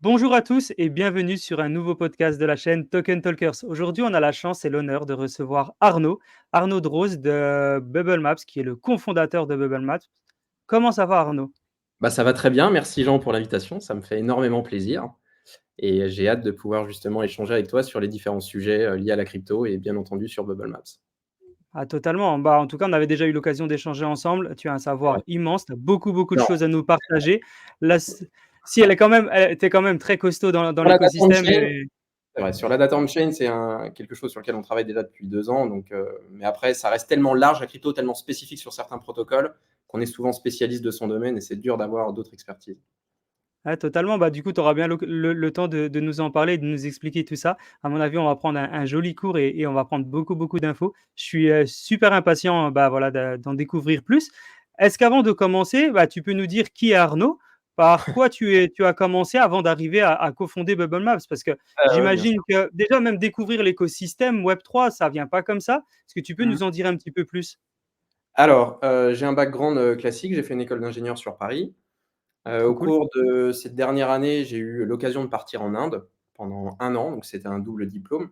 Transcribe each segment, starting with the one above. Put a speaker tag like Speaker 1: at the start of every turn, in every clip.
Speaker 1: Bonjour à tous et bienvenue sur un nouveau podcast de la chaîne Token Talkers. Aujourd'hui, on a la chance et l'honneur de recevoir Arnaud Drose de Bubble Maps, qui est le cofondateur de Bubble Maps. Comment ça va, Arnaud?
Speaker 2: Bah, ça va très bien. Merci Jean pour l'invitation. Ça me fait énormément plaisir et j'ai hâte de pouvoir justement échanger avec toi sur les différents sujets liés à la crypto et bien entendu sur Bubble Maps.
Speaker 1: Ah, totalement. Bah, en tout cas, on avait déjà eu l'occasion d'échanger ensemble. Tu as un savoir
Speaker 2: Ouais.
Speaker 1: immense, tu as beaucoup de
Speaker 2: Alors,
Speaker 1: choses à nous partager. Là, si elle est quand même, tu es quand même très costaud dans
Speaker 2: sur la data
Speaker 1: l'écosystème.
Speaker 2: on-chain, c'est vrai, sur la data on-chain, c'est quelque chose sur lequel on travaille déjà depuis 2 ans. Donc, mais après, ça reste tellement large la crypto, tellement spécifique sur certains protocoles qu'on est souvent spécialiste de son domaine et c'est dur d'avoir d'autres expertises.
Speaker 1: Ouais, totalement. Bah, du coup, tu auras bien le temps de nous en parler, de nous expliquer tout ça. À mon avis, on va prendre un joli cours et on va prendre beaucoup d'infos. Je suis super impatient bah, voilà, d'en découvrir plus. Est-ce qu'avant de commencer, bah, tu peux nous dire qui est Arnaud? Par quoi tu as commencé avant d'arriver à cofonder Bubble Maps? Parce que
Speaker 2: Ouais, bien
Speaker 1: j'imagine
Speaker 2: sûr.
Speaker 1: que déjà, même découvrir l'écosystème Web3, ça vient pas comme ça. Est-ce que tu peux
Speaker 2: Mhm.
Speaker 1: nous en dire un petit peu plus?
Speaker 2: Alors, j'ai un background classique. J'ai fait une école d'ingénieur sur Paris.
Speaker 1: Trop
Speaker 2: Au
Speaker 1: cool.
Speaker 2: cours de cette dernière année, j'ai eu l'occasion de partir en Inde pendant 1 an, donc c'était un double diplôme.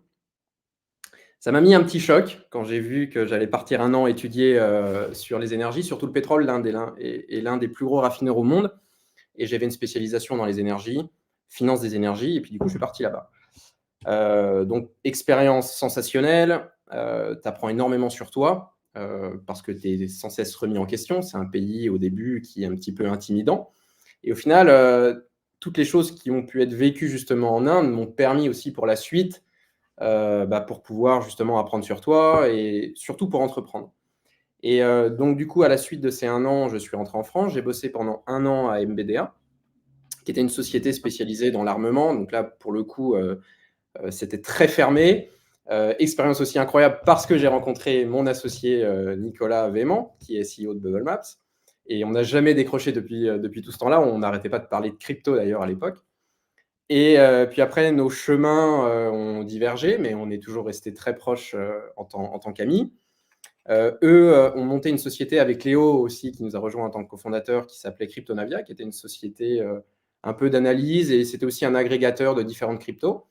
Speaker 2: Ça m'a mis un petit choc quand j'ai vu que j'allais partir 1 an étudier, sur les énergies, surtout le pétrole. L'Inde est l'un des plus gros raffineurs au monde et j'avais une spécialisation dans les énergies, finance des énergies et puis du coup, je suis parti là-bas. Donc expérience sensationnelle, tu apprends énormément sur toi, parce que tu es sans cesse remis en question. C'est un pays au début qui est un petit peu intimidant. Et au final, toutes les choses qui ont pu être vécues justement en Inde m'ont permis aussi pour la suite, pour pouvoir justement apprendre sur toi et surtout pour entreprendre. Et donc du coup, à la suite de ces 1 an, je suis rentré en France. J'ai bossé pendant 1 an à MBDA, qui était une société spécialisée dans l'armement. Donc là, pour le coup, c'était très fermé. Expérience aussi incroyable parce que j'ai rencontré mon associé Nicolas Véman, qui est CEO de Bubble Maps. Et on n'a jamais décroché depuis tout ce temps-là. On n'arrêtait pas de parler de crypto d'ailleurs à l'époque. Et puis après, nos chemins ont divergé, mais on est toujours resté très proches en tant qu'amis. Eux ont monté une société avec Léo aussi, qui nous a rejoint en tant que cofondateur, qui s'appelait Cryptonavia, qui était une société un peu d'analyse et c'était aussi un agrégateur de différentes cryptos.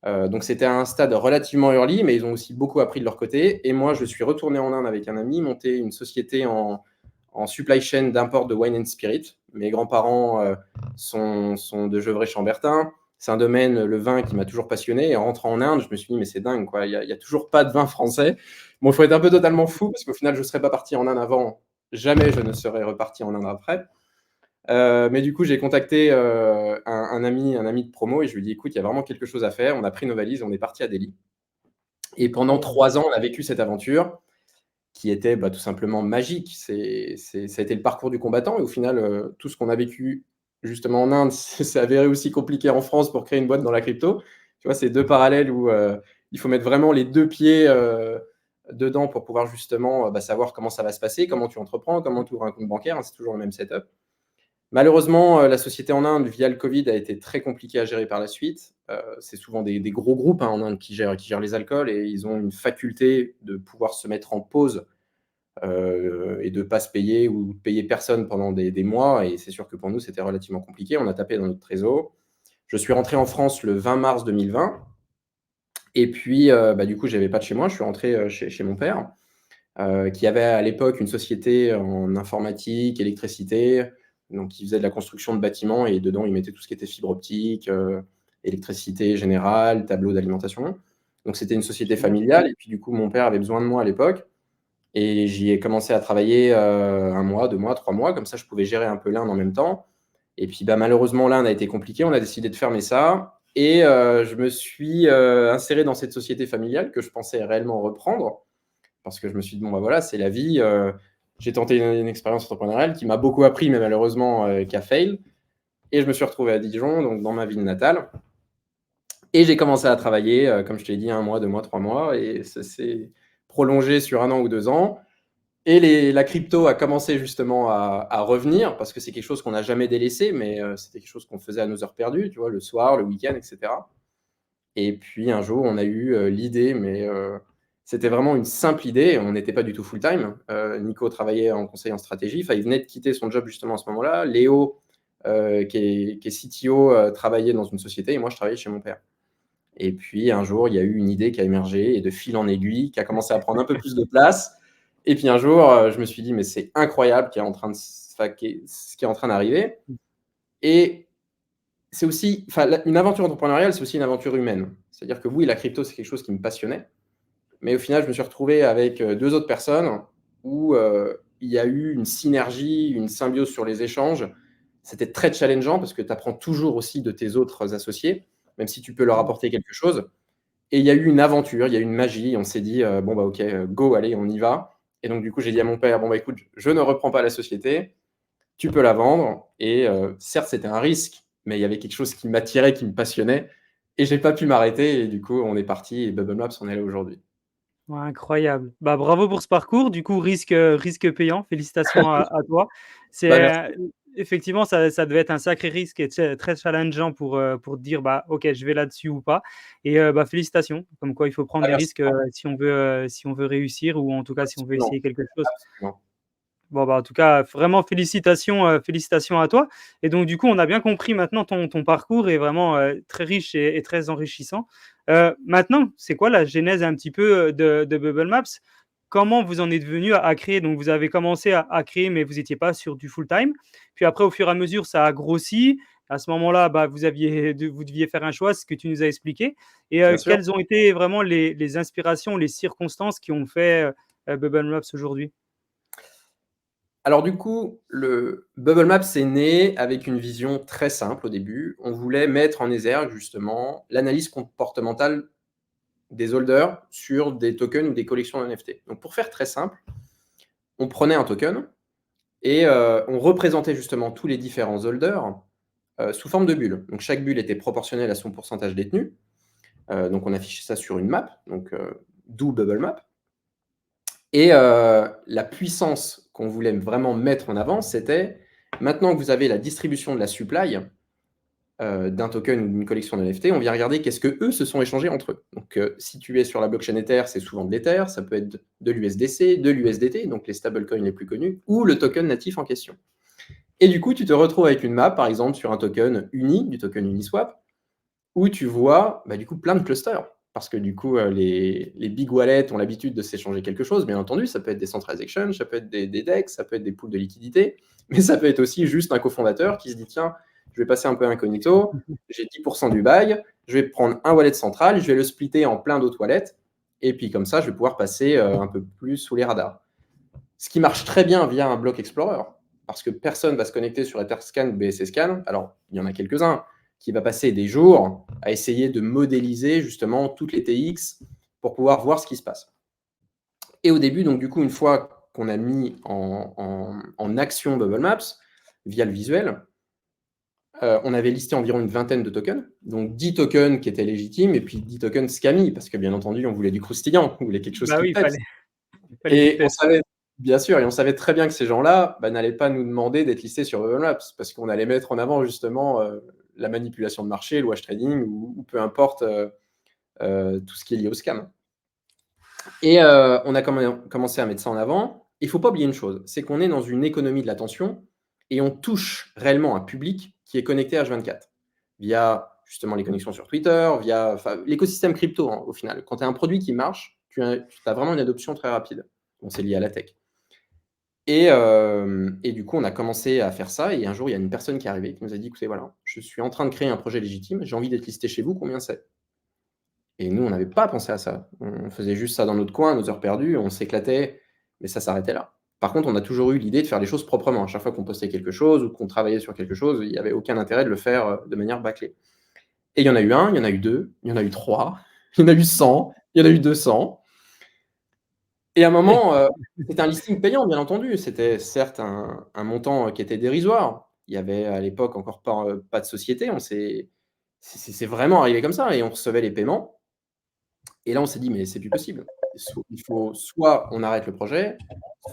Speaker 2: Donc c'était à un stade relativement early, mais ils ont aussi beaucoup appris de leur côté. Et moi, je suis retourné en Inde avec un ami, monter une société en supply chain d'import de wine and spirit. Mes grands-parents sont de Gevrey-Chambertin. C'est un domaine, le vin, qui m'a toujours passionné. Et en rentrant en Inde, je me suis dit, mais c'est dingue, quoi. Il y a toujours pas de vin français. Bon, il faut être un peu totalement fou, parce qu'au final, je ne serais pas parti en Inde avant. Jamais je ne serais reparti en Inde après. Mais du coup, j'ai contacté un ami de promo et je lui ai dit, écoute, il y a vraiment quelque chose à faire. On a pris nos valises, on est parti à Delhi. Et pendant
Speaker 1: Oh.
Speaker 2: 3 ans, on a vécu cette aventure qui était tout simplement magique. Ça a été le parcours du combattant. Et au final, tout ce qu'on a vécu justement en Inde, c'est avéré aussi compliqué en France pour créer une boîte dans la crypto. Tu vois, c'est deux parallèles où il faut mettre vraiment les deux pieds dedans pour pouvoir justement savoir comment ça va se passer, comment tu entreprends, comment tu ouvres un compte bancaire. Hein, c'est toujours le même setup. Malheureusement, la société en Inde, via le Covid, a été très compliquée à gérer par la suite. C'est souvent des gros groupes en Inde qui gèrent les alcools et ils ont une faculté de pouvoir se mettre en pause et de ne pas se payer ou de payer personne pendant des mois. Et c'est sûr que pour nous, c'était relativement compliqué. On a tapé dans notre trésor. Je suis rentré en France le 20 mars 2020. Et puis, du coup, je n'avais pas de chez moi. Je suis rentré chez mon père, qui avait à l'époque une société en informatique, électricité. Donc, il faisait de la construction de bâtiments et dedans, il mettait tout ce qui était fibre optique, électricité générale, tableau d'alimentation. Donc, c'était une société
Speaker 1: Génial.
Speaker 2: familiale. Et puis, du coup, mon père avait besoin de moi à l'époque. Et j'y ai commencé à travailler 1 mois, 2 mois, 3 mois. Comme ça, je pouvais gérer un peu l'Inde en même temps. Et puis, malheureusement, l'Inde a été compliqué. On a décidé de fermer ça. Et je me suis inséré dans cette société familiale que je pensais réellement reprendre. Parce que je me suis dit, bon, voilà, c'est la vie. J'ai tenté une expérience entrepreneuriale qui m'a beaucoup appris, mais malheureusement, qui a fail. Et je me suis retrouvé à Dijon, donc dans ma ville natale. Et j'ai commencé à travailler, comme je t'ai dit, 1 mois, 2 mois, 3 mois. Et ça s'est prolongé sur 1 an ou 2 ans. Et la crypto a commencé justement à revenir, parce que c'est quelque chose qu'on n'a jamais délaissé, mais c'était quelque chose qu'on faisait à nos heures perdues, tu vois, le soir, le week-end, etc. Et puis un jour, on a eu l'idée, mais c'était vraiment une simple idée. On n'était pas du tout full-time. Nico travaillait en conseil en stratégie. Enfin, il venait de quitter son job justement à ce moment-là. Léo qui est CTO, travaillait dans une société et moi, je travaillais chez mon père. Et puis un jour, il y a eu une idée qui a émergé et de fil en aiguille, qui a commencé à prendre un peu plus de place. Et puis un jour, je me suis dit, mais c'est incroyable ce qui est en train d'arriver. Et c'est aussi, une aventure entrepreneuriale, c'est aussi une aventure humaine. C'est-à-dire que oui, la crypto, c'est quelque chose qui me passionnait. Mais au final, je me suis retrouvé avec deux autres personnes où il y a eu une synergie, une symbiose sur les échanges. C'était très challengeant parce que tu apprends toujours aussi de tes autres associés, même si tu peux leur apporter quelque chose. Et il y a eu une aventure, il y a eu une magie. On s'est dit, bon, bah, ok, go, allez, on y va. Et donc, du coup, j'ai dit à mon père, bon, bah, écoute, je ne reprends pas la société, tu peux la vendre. Et certes, c'était un risque, mais il y avait quelque chose qui m'attirait, qui me passionnait. Et j'ai pas pu m'arrêter. Et du coup, on est parti et Bubble Maps, on est là aujourd'hui.
Speaker 1: Ouais, incroyable. Bah, bravo pour ce parcours. Du coup, risque payant. Félicitations à toi. C'est,
Speaker 2: Bah, merci.
Speaker 1: effectivement, ça devait être un sacré risque et très challengeant pour te dire: «Bah, OK, je vais là-dessus ou pas» et bah, félicitations. Comme quoi il faut prendre
Speaker 2: Ah,
Speaker 1: des
Speaker 2: merci.
Speaker 1: risques, si on veut réussir ou en tout cas si on veut
Speaker 2: Absolument,
Speaker 1: essayer quelque chose.
Speaker 2: absolument.
Speaker 1: Bon, bah, en tout cas, vraiment félicitations à toi et donc du coup, on a bien compris maintenant ton parcours est vraiment, très riche et très enrichissant. Maintenant, c'est quoi la genèse un petit peu, de Bubble Maps? Comment vous en êtes venu à créer? Donc vous avez commencé à créer, mais vous étiez pas sur du full time. Puis après, au fur et à mesure, ça a grossi. À ce moment-là, bah, vous deviez faire un choix, ce que tu nous as expliqué et
Speaker 2: Bien sûr.
Speaker 1: quelles ont été vraiment les inspirations, les circonstances qui ont fait, Bubble Maps aujourd'hui?
Speaker 2: Alors du coup, le Bubble Maps est né avec une vision très simple au début. On voulait mettre en exergue justement l'analyse comportementale des holders sur des tokens ou des collections NFT. Donc pour faire très simple, on prenait un token et on représentait justement tous les différents holders, sous forme de bulles. Donc chaque bulle était proportionnelle à son pourcentage détenu. Donc on affichait ça sur une map, donc d'où Bubble Map. Et la puissance qu'on voulait vraiment mettre en avant, c'était maintenant que vous avez la distribution de la supply d'un token ou d'une collection de NFT, on vient regarder qu'est-ce que eux se sont échangés entre eux. Donc, si tu es sur la blockchain Ether, c'est souvent de l'Ether, ça peut être de l'USDC, de l'USDT, donc les stablecoins les plus connus, ou le token natif en question. Et du coup, tu te retrouves avec une map, par exemple, sur un token Uni, du token Uniswap, où tu vois bah, du coup plein de clusters. Parce que du coup, les big wallets ont l'habitude de s'échanger quelque chose, bien entendu. Ça peut être des centralized exchange, ça peut être des DEX, ça peut être des pools de liquidités, mais ça peut être aussi juste un cofondateur qui se dit tiens, je vais passer un peu incognito, j'ai 10% du bail, je vais prendre un wallet central, je vais le splitter en plein d'autres wallets, et puis comme ça, je vais pouvoir passer un peu plus sous les radars. Ce qui marche très bien via un block explorer, parce que personne va se connecter sur Etherscan ou BSCScan. Alors, il y en a quelques-uns qui va passer des jours à essayer de modéliser justement toutes les TX pour pouvoir voir ce qui se passe. Et au début, donc du coup, une fois qu'on a mis en action Bubble Maps via le visuel, on avait listé environ une vingtaine de tokens, donc 10 tokens qui étaient légitimes et puis 10 tokens scammy, parce que bien entendu, on voulait du croustillant, on voulait quelque chose
Speaker 1: Bah
Speaker 2: qui
Speaker 1: oui,
Speaker 2: pète.
Speaker 1: il fallait du
Speaker 2: Et on
Speaker 1: peps.
Speaker 2: savait, bien sûr, et on savait très bien que ces gens-là bah, n'allaient pas nous demander d'être listés sur Bubble Maps parce qu'on allait mettre en avant justement la manipulation de marché, le wash trading ou peu importe tout ce qui est lié au scam. Et on a commencé à mettre ça en avant. Il ne faut pas oublier une chose, c'est qu'on est dans une économie de l'attention et on touche réellement un public qui est connecté H24 via justement les connexions sur Twitter, via l'écosystème crypto hein, au final. Quand tu as un produit qui marche, tu as vraiment une adoption très rapide. Bon, c'est lié à la tech. Et du coup, on a commencé à faire ça. Et un jour, il y a une personne qui est arrivée qui nous a dit écoutez, voilà, je suis en train de créer un projet légitime, j'ai envie d'être listé chez vous, combien c'est? Et nous, on n'avait pas pensé à ça. On faisait juste ça dans notre coin, à nos heures perdues, on s'éclatait, mais ça s'arrêtait là. Par contre, on a toujours eu l'idée de faire les choses proprement. À chaque fois qu'on postait quelque chose ou qu'on travaillait sur quelque chose, il n'y avait aucun intérêt de le faire de manière bâclée. Et il y en a eu un, il y en a eu deux, il y en a eu trois, il y en a eu 100, il y en a eu 200. Et à un moment, c'était un listing payant, bien entendu. C'était certes un montant qui était dérisoire. Il y avait à l'époque encore pas de société. C'est vraiment arrivé comme ça et on recevait les paiements. Et là, on s'est dit, mais c'est plus possible. Il faut soit on arrête le projet,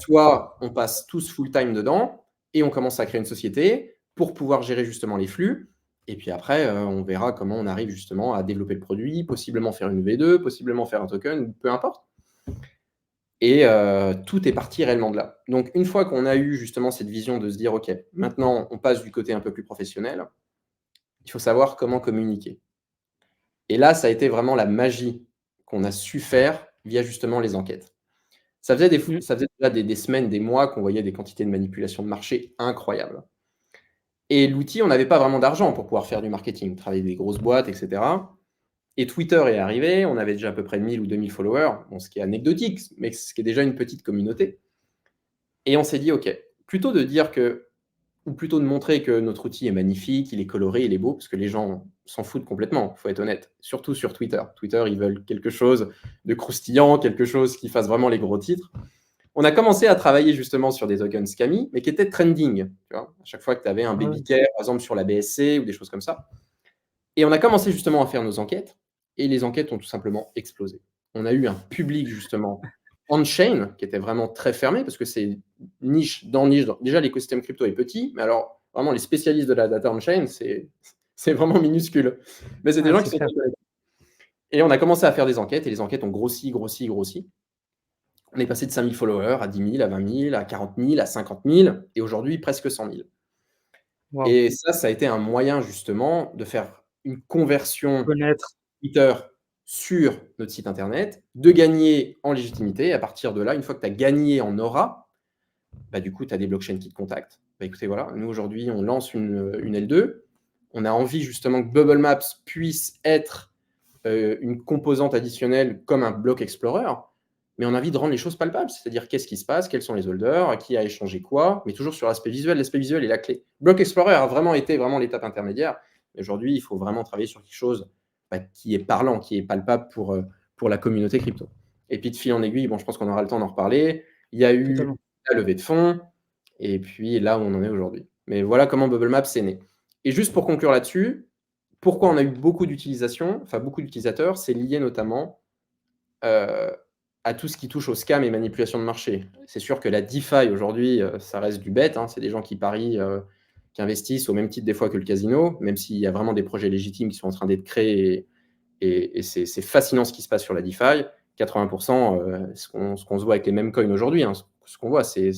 Speaker 2: soit on passe tous full time dedans et on commence à créer une société pour pouvoir gérer justement les flux. Et puis après, on verra comment on arrive justement à développer le produit, possiblement faire une V2, possiblement faire un token, peu importe. Et tout est parti réellement de là. Donc une fois qu'on a eu justement cette vision de se dire: «OK, maintenant on passe du côté un peu plus professionnel, il faut savoir comment communiquer». Et là, ça a été vraiment la magie qu'on a su faire via justement les enquêtes.
Speaker 1: Mmh.
Speaker 2: Ça faisait déjà des semaines, des mois qu'on voyait des quantités de manipulation de marché incroyables. Et l'outil, on n'avait pas vraiment d'argent pour pouvoir faire du marketing, travailler avec des grosses boîtes et cetera. Et Twitter est arrivé, on avait déjà à peu près 1 000 ou 2 000 followers, bon, ce qui est anecdotique, mais ce qui est déjà une petite communauté. Et on s'est dit: «OK, plutôt de dire que ou plutôt de montrer que notre outil est magnifique, il est coloré, il est beau», parce que les gens s'en foutent complètement, faut être honnête, surtout sur Twitter. Twitter, ils veulent quelque chose de croustillant, quelque chose qui fasse vraiment les gros titres. On a commencé à travailler justement sur des tokens Scammy, mais qui étaient trending, tu vois? À chaque fois que tu avais un
Speaker 1: Ouais,
Speaker 2: baby care, par exemple sur la BSC ou des choses comme ça. Et on a commencé justement à faire nos enquêtes, et les enquêtes ont tout simplement explosé. On a eu un public justement on-chain qui était vraiment très fermé parce que c'est niche dans niche. Déjà, l'écosystème crypto est petit, mais alors vraiment les spécialistes de la data on-chain, c'est vraiment minuscule. Mais c'est des
Speaker 1: ouais,
Speaker 2: gens qui
Speaker 1: c'est
Speaker 2: sont
Speaker 1: clair.
Speaker 2: passionnés. Et on a commencé à faire des enquêtes et les enquêtes ont grossi, grossi, grossi. On est passé de 5 000 followers à 10 000, à 20 000, à 40 000, à 50 000 et aujourd'hui presque 100 000.
Speaker 1: Waouh!
Speaker 2: Et ça a été un moyen justement de faire une conversion
Speaker 1: Connaître.
Speaker 2: Twitter sur notre site internet, de gagner en légitimité. À partir de là, une fois que tu as gagné en aura, bah, du coup, tu as des blockchains qui te contactent. Bah, écoutez, voilà, nous aujourd'hui, on lance une L2. On a envie justement que Bubble Maps puisse être une composante additionnelle comme un block explorer, mais on a envie de rendre les choses palpables, c'est-à-dire qu'est-ce qui se passe, quels sont les holders, qui a échangé quoi, mais toujours sur l'aspect visuel. L'aspect visuel est la clé. Block explorer a vraiment été vraiment l'étape intermédiaire. Mais aujourd'hui, il faut vraiment travailler sur quelque chose qui est parlant, qui est palpable pour la communauté crypto. Et puis de fil en aiguille, bon, je pense qu'on aura le temps d'en reparler. Il y a eu
Speaker 1: Totalement.
Speaker 2: la levée de fonds, et puis là où on en est aujourd'hui. Mais voilà comment Bubble Maps est né. Et juste pour conclure là-dessus, pourquoi on a eu beaucoup d'utilisation, enfin beaucoup d'utilisateurs, c'est lié notamment euh, à tout ce qui touche au scam et manipulation de marché. C'est sûr que la DeFi aujourd'hui, ça reste du bête, hein, c'est des gens qui parient, qui investissent au même titre des fois que le casino, même s'il y a vraiment des projets légitimes qui sont en train d'être créés et c'est fascinant ce qui se passe sur la DeFi. 80%, ce qu'on se voit avec les mêmes coins aujourd'hui, hein, ce qu'on voit, c'est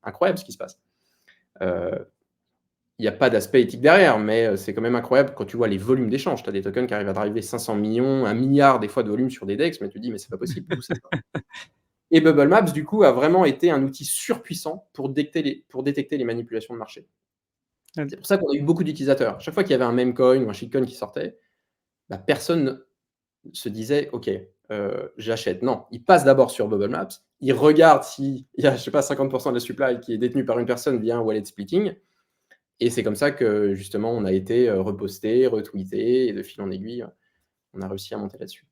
Speaker 2: incroyable ce qui se passe. Euh, il n'y a pas d'aspect éthique derrière, mais c'est quand même incroyable quand tu vois les volumes d'échanges. Tu as des tokens qui arrivent à driver 500 millions, 1 milliard des fois de volume sur des DEX, mais tu te dis, mais c'est pas possible, d'où ça sort. Et Bubble Maps, du coup, a vraiment été un outil surpuissant pour détecter les manipulations de marché.
Speaker 1: Ouais,
Speaker 2: C'est pour ça qu'on a eu beaucoup d'utilisateurs. Chaque fois qu'il y avait un meme coin ou un shitcoin qui sortait, bah, personne se disait, OK, j'achète. Non, il passe d'abord sur Bubble Maps, il regarde s'il y a, je sais pas, 50% de la supply qui est détenue par une personne via un wallet splitting. Et c'est comme ça que justement on a été reposté, retweeté, et de fil en aiguille, on a réussi à monter là-dessus.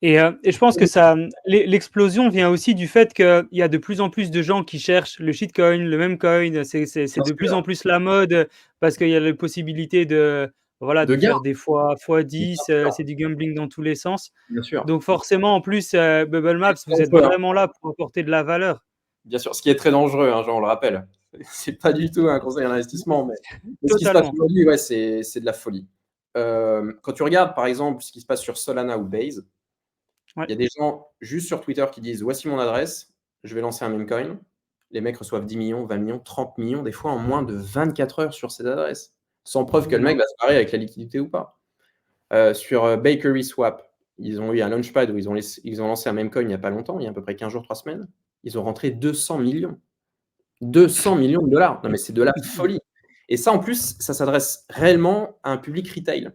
Speaker 1: et je pense que ça, l'explosion vient aussi du fait qu'il y a de plus en plus de gens qui cherchent le shitcoin, le meme coin. C'est
Speaker 2: Bien
Speaker 1: de plus en
Speaker 2: sûr,
Speaker 1: plus la mode parce qu'il y a la possibilité de, voilà,
Speaker 2: de
Speaker 1: de
Speaker 2: gain,
Speaker 1: faire des fois
Speaker 2: bien
Speaker 1: 10.
Speaker 2: sûr,
Speaker 1: C'est du gambling dans tous les sens.
Speaker 2: bien sûr.
Speaker 1: Donc forcément, en plus, Bubble
Speaker 2: C'est
Speaker 1: Maps,
Speaker 2: très
Speaker 1: vous êtes
Speaker 2: dangereux, hein.
Speaker 1: vraiment là pour apporter de la valeur.
Speaker 2: Bien sûr, ce qui est très dangereux, hein, Jean, on le rappelle. C'est pas du tout un conseil en investissement, mais ce qui se passe
Speaker 1: Totalement.
Speaker 2: aujourd'hui, ouais, c'est de la folie. Quand tu regardes, par exemple, ce qui se passe sur Solana ou Base,
Speaker 1: Ouais.
Speaker 2: il y a des gens juste sur Twitter qui disent: «Voici mon adresse, je vais lancer un meme coin». Les mecs reçoivent 10 millions, 20 millions, 30 millions, des fois en moins de 24 heures sur ces adresses, sans preuve que le mec
Speaker 1: Énorme.
Speaker 2: va se barrer avec la liquidité ou pas. Sur Bakery Swap, ils ont eu un launchpad où ils ont lancé un meme coin il n'y a pas longtemps, il y a à peu près 15 jours, 3 semaines. Ils ont rentré 200 millions. 200 millions de dollars. Non, mais c'est de la folie. Et ça, en plus, ça s'adresse réellement à un public retail.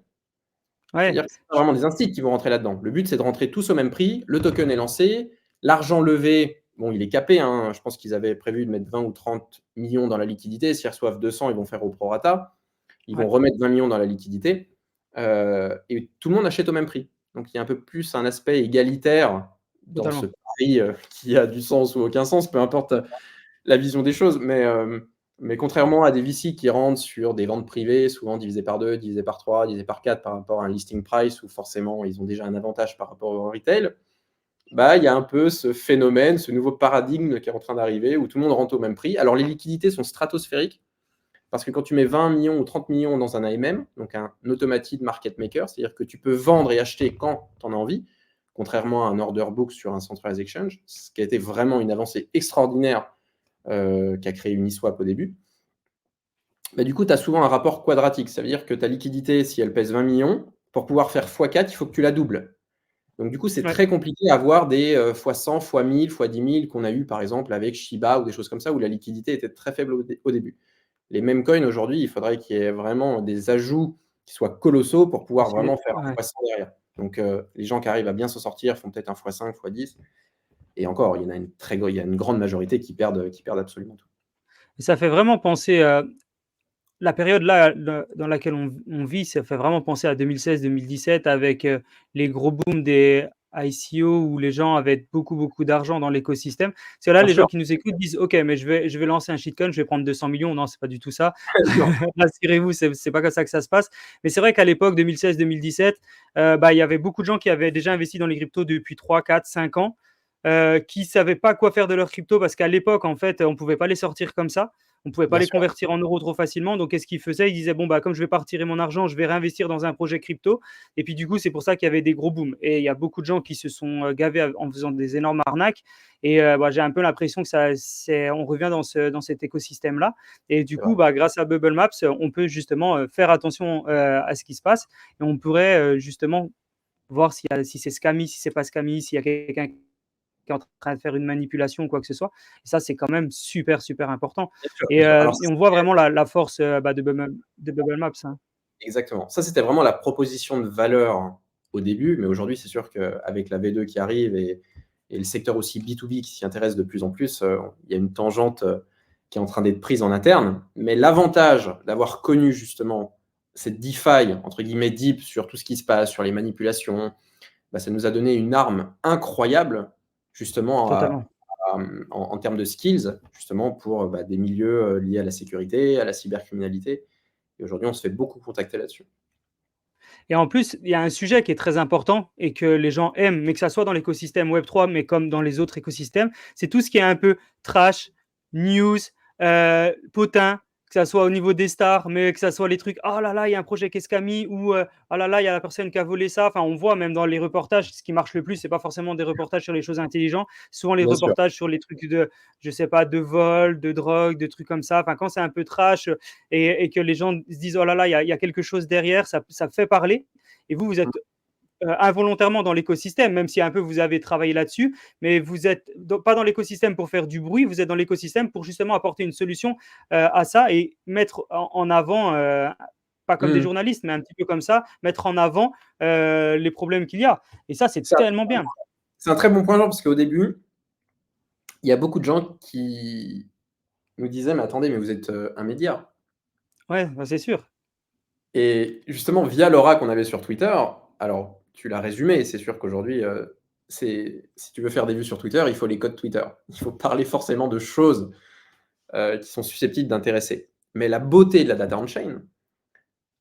Speaker 1: Ouais.
Speaker 2: C'est-à-dire que c'est pas vraiment des instituts qui vont rentrer là-dedans. Le but, c'est de rentrer tous au même prix. Le token est lancé. L'argent levé, bon, il est capé, hein. Je pense qu'ils avaient prévu de mettre 20 ou 30 millions dans la liquidité. S'ils reçoivent 200, ils vont faire au prorata. Ils vont
Speaker 1: Ouais.
Speaker 2: remettre 20 millions dans la liquidité. Et tout le monde achète au même prix. Donc, il y a un peu plus un aspect égalitaire dans ce
Speaker 1: Totalement.
Speaker 2: prix qui a du sens ou aucun sens, peu importe la vision des choses. Mais contrairement à des VC qui rentrent sur des ventes privées, souvent divisées par 2, divisées par 3, divisées par 4 par rapport à un listing price, où forcément ils ont déjà un avantage par rapport au retail, bah, il y a un peu ce phénomène, ce nouveau paradigme qui est en train d'arriver, où tout le monde rentre au même prix. Alors les liquidités sont stratosphériques, parce que quand tu mets 20 millions ou 30 millions dans un AMM, donc un automated market maker, c'est-à-dire que tu peux vendre et acheter quand tu en as envie, contrairement à un order book sur un centralized exchange, ce qui a été vraiment une avancée extraordinaire qu'a créé Uniswap au début. Bah, du coup, tu as souvent un rapport quadratique. Ça veut dire que ta liquidité, si elle pèse 20 millions, pour pouvoir faire x4, il faut que tu la doubles. Donc, du coup, c'est
Speaker 1: Ouais.
Speaker 2: très compliqué à avoir des x100, x1000, x10 000 qu'on a eu, par exemple, avec Shiba ou des choses comme ça, où la liquidité était très faible au début. Les mêmes coins, aujourd'hui, il faudrait qu'il y ait vraiment des ajouts qui soient colossaux pour pouvoir vraiment faire un
Speaker 1: Ouais.
Speaker 2: x100 derrière. Donc, les gens qui arrivent à bien s'en sortir font peut-être un x5, x10. Et encore, il y en a il y a une grande majorité qui perdent absolument tout.
Speaker 1: Et ça fait vraiment penser, la période là, dans laquelle on vit, ça fait vraiment penser à 2016-2017 avec, les gros booms des ICO où les gens avaient beaucoup, beaucoup d'argent dans l'écosystème. Parce que là,
Speaker 2: Bien
Speaker 1: les
Speaker 2: sûr.
Speaker 1: gens qui nous écoutent disent: «OK, mais je vais lancer un shitcoin, je vais prendre 200 millions». Non, c'est pas du tout ça.
Speaker 2: Non.
Speaker 1: Rassurez-vous, c'est pas comme ça que ça se passe. Mais c'est vrai qu'à l'époque 2016-2017, bah, il y avait beaucoup de gens qui avaient déjà investi dans les cryptos depuis 3, 4, 5 ans, qui savaient pas quoi faire de leurs cryptos parce qu'à l'époque, en fait, on pouvait pas les sortir comme ça. On ne pouvait pas
Speaker 2: Bien
Speaker 1: les
Speaker 2: sûr.
Speaker 1: convertir en euros trop facilement. Donc, qu'est-ce qu'ils faisaient? Ils disaient: «Bon, bah, comme je vais pas retirer mon argent, je vais réinvestir dans un projet crypto». Et puis, du coup, c'est pour ça qu'il y avait des gros booms. Et il y a beaucoup de gens qui se sont gavés en faisant des énormes arnaques. Et bah, j'ai un peu l'impression que on revient dans cet écosystème-là. Et du
Speaker 2: C'est vrai.
Speaker 1: coup, bah, grâce à Bubble Maps, on peut justement faire attention à ce qui se passe. Et on pourrait justement voir si c'est scammy, si c'est pas scammy, s'il y a quelqu'un qui est en train de faire une manipulation ou quoi que ce soit. Et ça, c'est quand même super, super important.
Speaker 2: Bien sûr, bien
Speaker 1: Et,
Speaker 2: sûr.
Speaker 1: euh,
Speaker 2: Alors ça,
Speaker 1: et on voit vraiment la force bah, de Bubble Maps, hein.
Speaker 2: exactement. Ça, c'était vraiment la proposition de valeur au début, mais aujourd'hui, c'est sûr qu'avec la V2 qui arrive et le secteur aussi B2B qui s'y intéresse de plus en plus, il y a une tangente qui est en train d'être prise en interne. Mais l'avantage d'avoir connu justement cette DeFi, entre guillemets, deep sur tout ce qui se passe, sur les manipulations, bah, ça nous a donné une arme incroyable, justement,
Speaker 1: Totalement.
Speaker 2: en termes de skills, justement, pour bah, des milieux liés à la sécurité, à la cybercriminalité. Et aujourd'hui, on se fait beaucoup contacter là-dessus.
Speaker 1: Et en plus, il y a un sujet qui est très important et que les gens aiment, mais que ça soit dans l'écosystème Web3, mais comme dans les autres écosystèmes, c'est tout ce qui est un peu trash, news, potin, que ça soit au niveau des stars, mais que ça soit les trucs, oh là là, il y a un projet qui est scammy, ou oh là là, il y a la personne qui a volé ça. Enfin, on voit même dans les reportages, ce qui marche le plus, c'est pas forcément des reportages sur les choses intelligentes, souvent les
Speaker 2: Bien sûr.
Speaker 1: reportages sur les trucs de, je sais pas, de vol, de drogue, de trucs comme ça. Enfin, quand c'est un peu trash, et que les gens se disent: «Oh là là, il y a quelque chose derrière», ça fait parler. Et vous, vous êtes involontairement dans l'écosystème, même si un peu vous avez travaillé là-dessus, mais vous êtes pas dans l'écosystème pour faire du bruit, vous êtes dans l'écosystème pour justement apporter une solution à ça et mettre en avant, pas comme des
Speaker 2: Mmh.
Speaker 1: journalistes, mais un petit peu comme ça, mettre en avant les problèmes qu'il y a. Et ça, c'est
Speaker 2: C'est un
Speaker 1: tellement bien.
Speaker 2: c'est un très bon point, Jean, parce qu'au début, il y a beaucoup de gens qui nous disaient: «Mais attendez, mais vous êtes, un média».
Speaker 1: Ouais, bah, c'est sûr.
Speaker 2: Et justement, via l'aura qu'on avait sur Twitter, alors tu l'as résumé, c'est sûr qu'aujourd'hui, c'est si tu veux faire des vues sur Twitter, il faut les codes Twitter. Il faut parler forcément de choses, qui sont susceptibles d'intéresser. Mais la beauté de la data on-chain,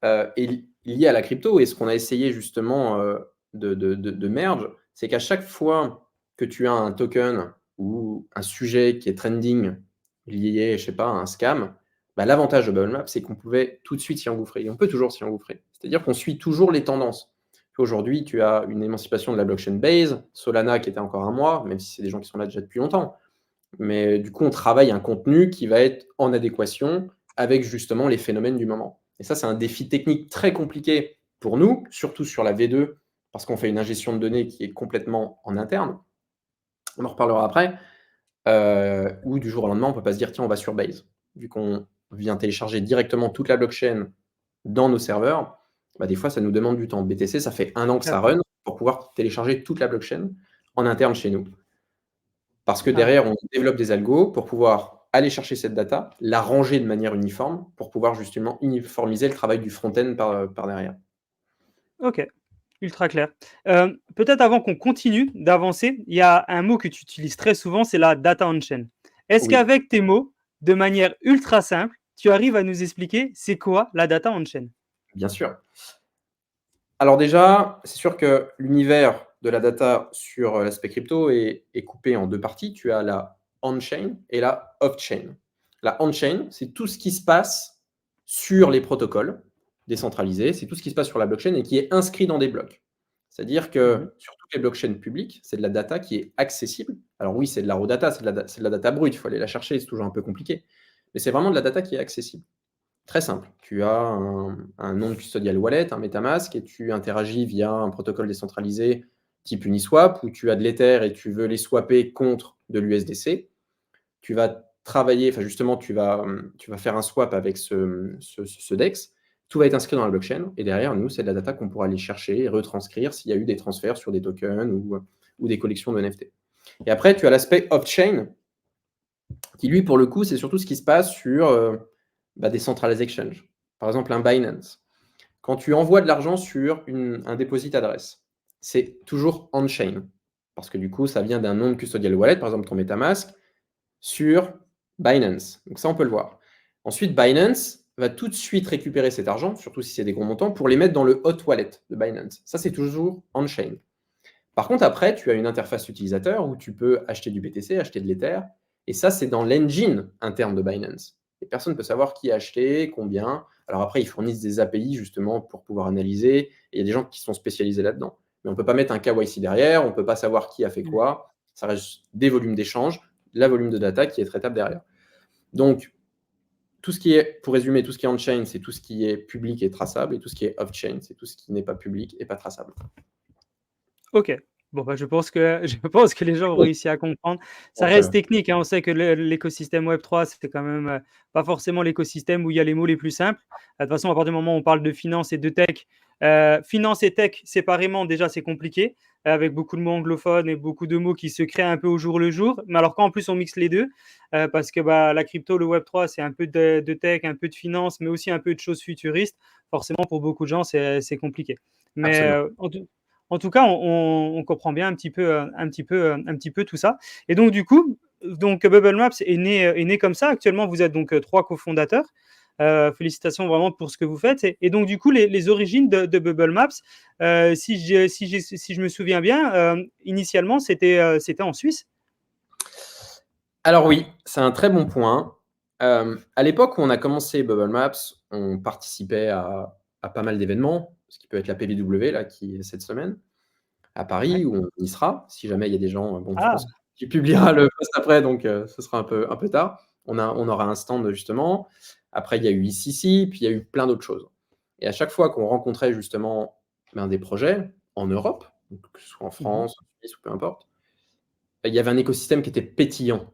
Speaker 2: est liée à la crypto et ce qu'on a essayé justement, de merge, c'est qu'à chaque fois que tu as un token ou un sujet qui est trending lié, je sais pas, à un scam, bah, l'avantage de Bubble Map, c'est qu'on pouvait tout de suite s'y engouffrer et on peut toujours s'y engouffrer. C'est-à-dire qu'on suit toujours les tendances. Aujourd'hui, tu as une émancipation de la blockchain Base, Solana qui était encore un mois, même si c'est des gens qui sont là déjà depuis longtemps. Mais du coup, on travaille un contenu qui va être en adéquation avec justement les phénomènes du moment. Et ça, c'est un défi technique très compliqué pour nous, surtout sur la V2, parce qu'on fait une ingestion de données qui est complètement en interne. On en reparlera après. Où du jour au lendemain, on ne peut pas se dire: «Tiens, on va sur Base». Vu qu'on vient télécharger directement toute la blockchain dans nos serveurs, bah, des fois, ça nous demande du temps. BTC, ça fait 1 an que ça
Speaker 1: Claire.
Speaker 2: run pour pouvoir télécharger toute la blockchain en interne chez nous. Parce que
Speaker 1: Ah.
Speaker 2: derrière, on développe des algos pour pouvoir aller chercher cette data, la ranger de manière uniforme pour pouvoir justement uniformiser le travail du front-end par derrière.
Speaker 1: Ok. Ultra clair. Peut-être avant qu'on continue d'avancer, il y a un mot que tu utilises très souvent, c'est la data on-chain. Est-ce
Speaker 2: Oui,
Speaker 1: qu'avec tes mots, de manière ultra simple, tu arrives à nous expliquer c'est quoi la data on-chain?
Speaker 2: bien sûr. Alors déjà, c'est sûr que l'univers de la data sur, l'aspect crypto est coupé en 2 parties. Tu as la on-chain et la off-chain. La on-chain, c'est tout ce qui se passe sur les protocoles décentralisés, c'est tout ce qui se passe sur la blockchain et qui est inscrit dans des blocs. C'est-à-dire
Speaker 1: Mmh.
Speaker 2: que sur toutes les blockchains publiques, c'est de la data qui est accessible. Alors oui, c'est de la raw data, c'est de la data brute, il faut aller la chercher, c'est toujours un peu compliqué. Mais c'est vraiment de la data qui est accessible. Très simple. Tu as un non-custodial wallet, un MetaMask, et tu interagis via un protocole décentralisé type Uniswap, où tu as de l'Ether et tu veux les swapper contre de l'USDC. Tu vas travailler, enfin justement, tu vas faire un swap avec ce DEX. Tout va être inscrit dans la blockchain. Et derrière, nous, c'est de la data qu'on pourra aller chercher et retranscrire s'il y a eu des transferts sur des tokens ou des collections de NFT. Et après, tu as l'aspect off-chain, qui lui, pour le coup, c'est surtout ce qui se passe sur des centralized exchanges. Par exemple, un Binance. Quand tu envoies de l'argent sur un deposit adresse, c'est toujours on-chain. Parce que du coup, ça vient d'un non-custodial wallet, par exemple ton MetaMask, sur Binance. Donc ça, on peut le voir. Ensuite, Binance va tout de suite récupérer cet argent, surtout si c'est des gros montants, pour les mettre dans le hot wallet de Binance. Ça, c'est toujours on-chain. Par contre, après, tu as une interface utilisateur où tu peux acheter du BTC, acheter de l'Ether, et ça, c'est dans l'engine interne de Binance. Et personne ne peut savoir qui a acheté, combien. Alors après, ils fournissent des API justement pour pouvoir analyser, et il y a des gens qui sont spécialisés là-dedans. Mais on ne peut pas mettre un KYC derrière, on ne peut pas savoir qui a fait
Speaker 1: Mmh.
Speaker 2: quoi. Ça reste des volumes d'échange, la volume de data qui est traitable derrière. Donc, tout ce qui est, pour résumer, tout ce qui est on-chain, c'est tout ce qui est public et traçable, et tout ce qui est off-chain, c'est tout ce qui n'est pas public et pas traçable.
Speaker 1: OK. Bon, bah, je pense que je pense que les gens ont réussi à comprendre. Ça
Speaker 2: Donc,
Speaker 1: reste technique, hein. On sait que l'écosystème Web3, c'était quand même, pas forcément l'écosystème où il y a les mots les plus simples. De toute façon, à partir du moment où on parle de finance et de tech, finance et tech séparément, déjà, c'est compliqué, avec beaucoup de mots anglophones et beaucoup de mots qui se créent un peu au jour le jour. Mais alors, quand en plus on mixe les 2, parce que, bah, la crypto, le Web3, c'est un peu de tech, un peu de finance, mais aussi un peu de choses futuristes. Forcément, pour beaucoup de gens, c'est compliqué. Mais,
Speaker 2: absolument.
Speaker 1: en tout cas, on comprend bien un petit peu tout ça. Et donc, du coup, donc, Bubble Maps est né comme ça. Actuellement, vous êtes donc trois cofondateurs. Félicitations vraiment pour ce que vous faites. Et donc, du coup, les origines de Bubble Maps, si je me souviens bien, initialement, c'était en Suisse.
Speaker 2: Alors oui, c'est un très bon point. À l'époque où on a commencé Bubble Maps, on participait à pas mal d'événements, ce qui peut être la PBW là, qui est cette semaine, à
Speaker 1: Ouais.
Speaker 2: Paris, où on y sera. Si jamais il y a des gens, bon, je pense
Speaker 1: Ah,
Speaker 2: que tu publieras le post après, donc ce sera un peu tard. On aura un stand justement. Après, il y a eu ICC, puis il y a eu plein d'autres choses. Et à chaque fois qu'on rencontrait justement des projets en Europe, donc que ce soit en
Speaker 1: mhm.
Speaker 2: France, en Suisse ou peu importe, il y avait un écosystème qui était pétillant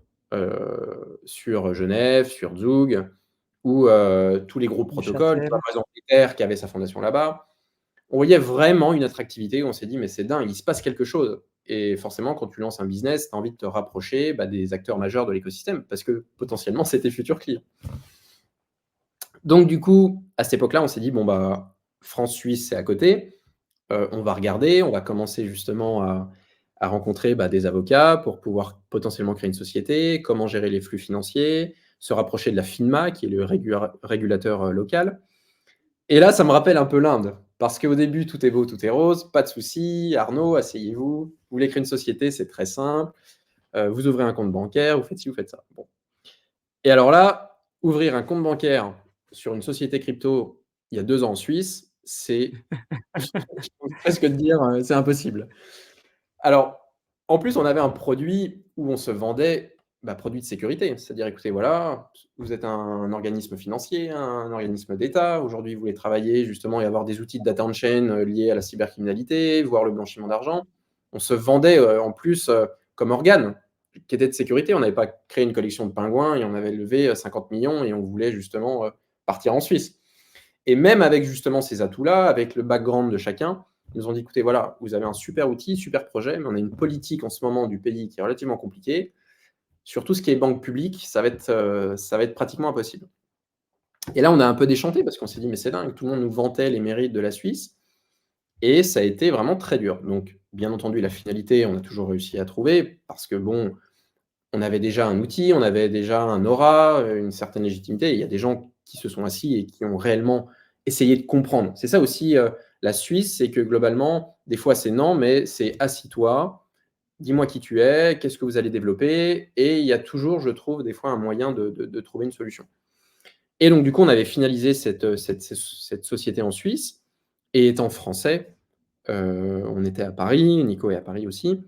Speaker 2: sur Genève, sur Zug, où tous les gros
Speaker 1: Du
Speaker 2: protocoles, tu vois,
Speaker 1: Châtel.
Speaker 2: par exemple Ether qui avait sa fondation là-bas, on voyait vraiment une attractivité où on s'est dit, mais c'est dingue, il se passe quelque chose. Et forcément, quand tu lances un business, tu as envie de te rapprocher des acteurs majeurs de l'écosystème, parce que potentiellement, c'est tes futurs clients. Donc du coup, à cette époque-là, on s'est dit, bon, bah, France-Suisse, c'est à côté. On va regarder, on va commencer justement à rencontrer des avocats pour pouvoir potentiellement créer une société, comment gérer les flux financiers, se rapprocher de la FINMA, qui est le régulateur local. Et là, ça me rappelle un peu l'Inde, parce qu'au début, tout est beau, tout est rose, pas de souci. Arnaud, asseyez-vous, vous voulez créer une société, c'est très simple. Vous ouvrez un compte bancaire, vous faites ci, vous faites ça. Bon. Et alors là, ouvrir un compte bancaire sur une société crypto il y a 2 ans en Suisse, c'est, je peux presque te dire, c'est impossible. Alors, en plus, on avait un produit où on se vendait, produit de sécurité. C'est-à-dire, écoutez, voilà, vous êtes un organisme financier, un organisme d'État. Aujourd'hui, vous voulez travailler justement et avoir des outils de data on-chain liés à la cybercriminalité, voire le blanchiment d'argent. On se vendait en plus comme organe qui était de sécurité. On n'avait pas créé une collection de pingouins et on avait levé 50 millions et on voulait justement partir en Suisse. Et même avec justement ces atouts-là, avec le background de chacun, ils nous ont dit, écoutez, voilà, vous avez un super outil, super projet, mais on a une politique en ce moment du pays qui est relativement compliquée. Sur tout ce qui est banque publique, ça va être pratiquement impossible. Et là, on a un peu déchanté parce qu'on s'est dit, mais c'est dingue, tout le monde nous vantait les mérites de la Suisse. Et ça a été vraiment très dur. Donc, bien entendu, la finalité, on a toujours réussi à trouver parce que, bon, on avait déjà un outil, on avait déjà un aura, une certaine légitimité. Et il y a des gens qui se sont assis et qui ont réellement essayé de comprendre. C'est ça aussi, la Suisse, c'est que globalement, des fois c'est non, mais c'est assis-toi, dis-moi qui tu es, qu'est-ce que vous allez développer, et il y a toujours, je trouve, des fois un moyen de trouver une solution. Et donc du coup, on avait finalisé cette société en Suisse, et étant français, On était à Paris, Nico est à Paris aussi.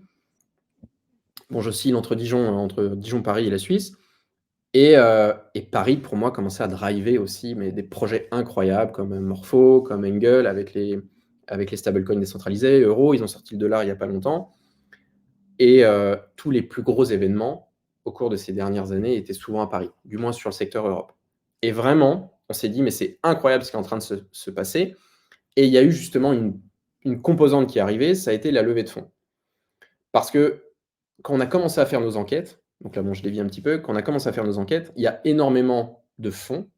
Speaker 2: Bon, j'oscille entre Dijon, Paris et la Suisse. Et Paris, pour moi, commençait à driver aussi, mais des projets incroyables comme Morpho, comme Engel, avec les stablecoins décentralisés, Euro, ils ont sorti le dollar il n'y a pas longtemps. Et tous les plus gros événements au cours de ces dernières années étaient souvent à Paris, du moins sur le secteur Europe. Et vraiment, on s'est dit, mais c'est incroyable ce qui est en train de se passer. Et il y a eu justement une composante qui est arrivée, ça a été la levée de fonds. Parce que quand on a commencé à faire nos enquêtes, donc là, bon, je dévie un petit peu, quand on a commencé à faire nos enquêtes, il y a énormément de fonds,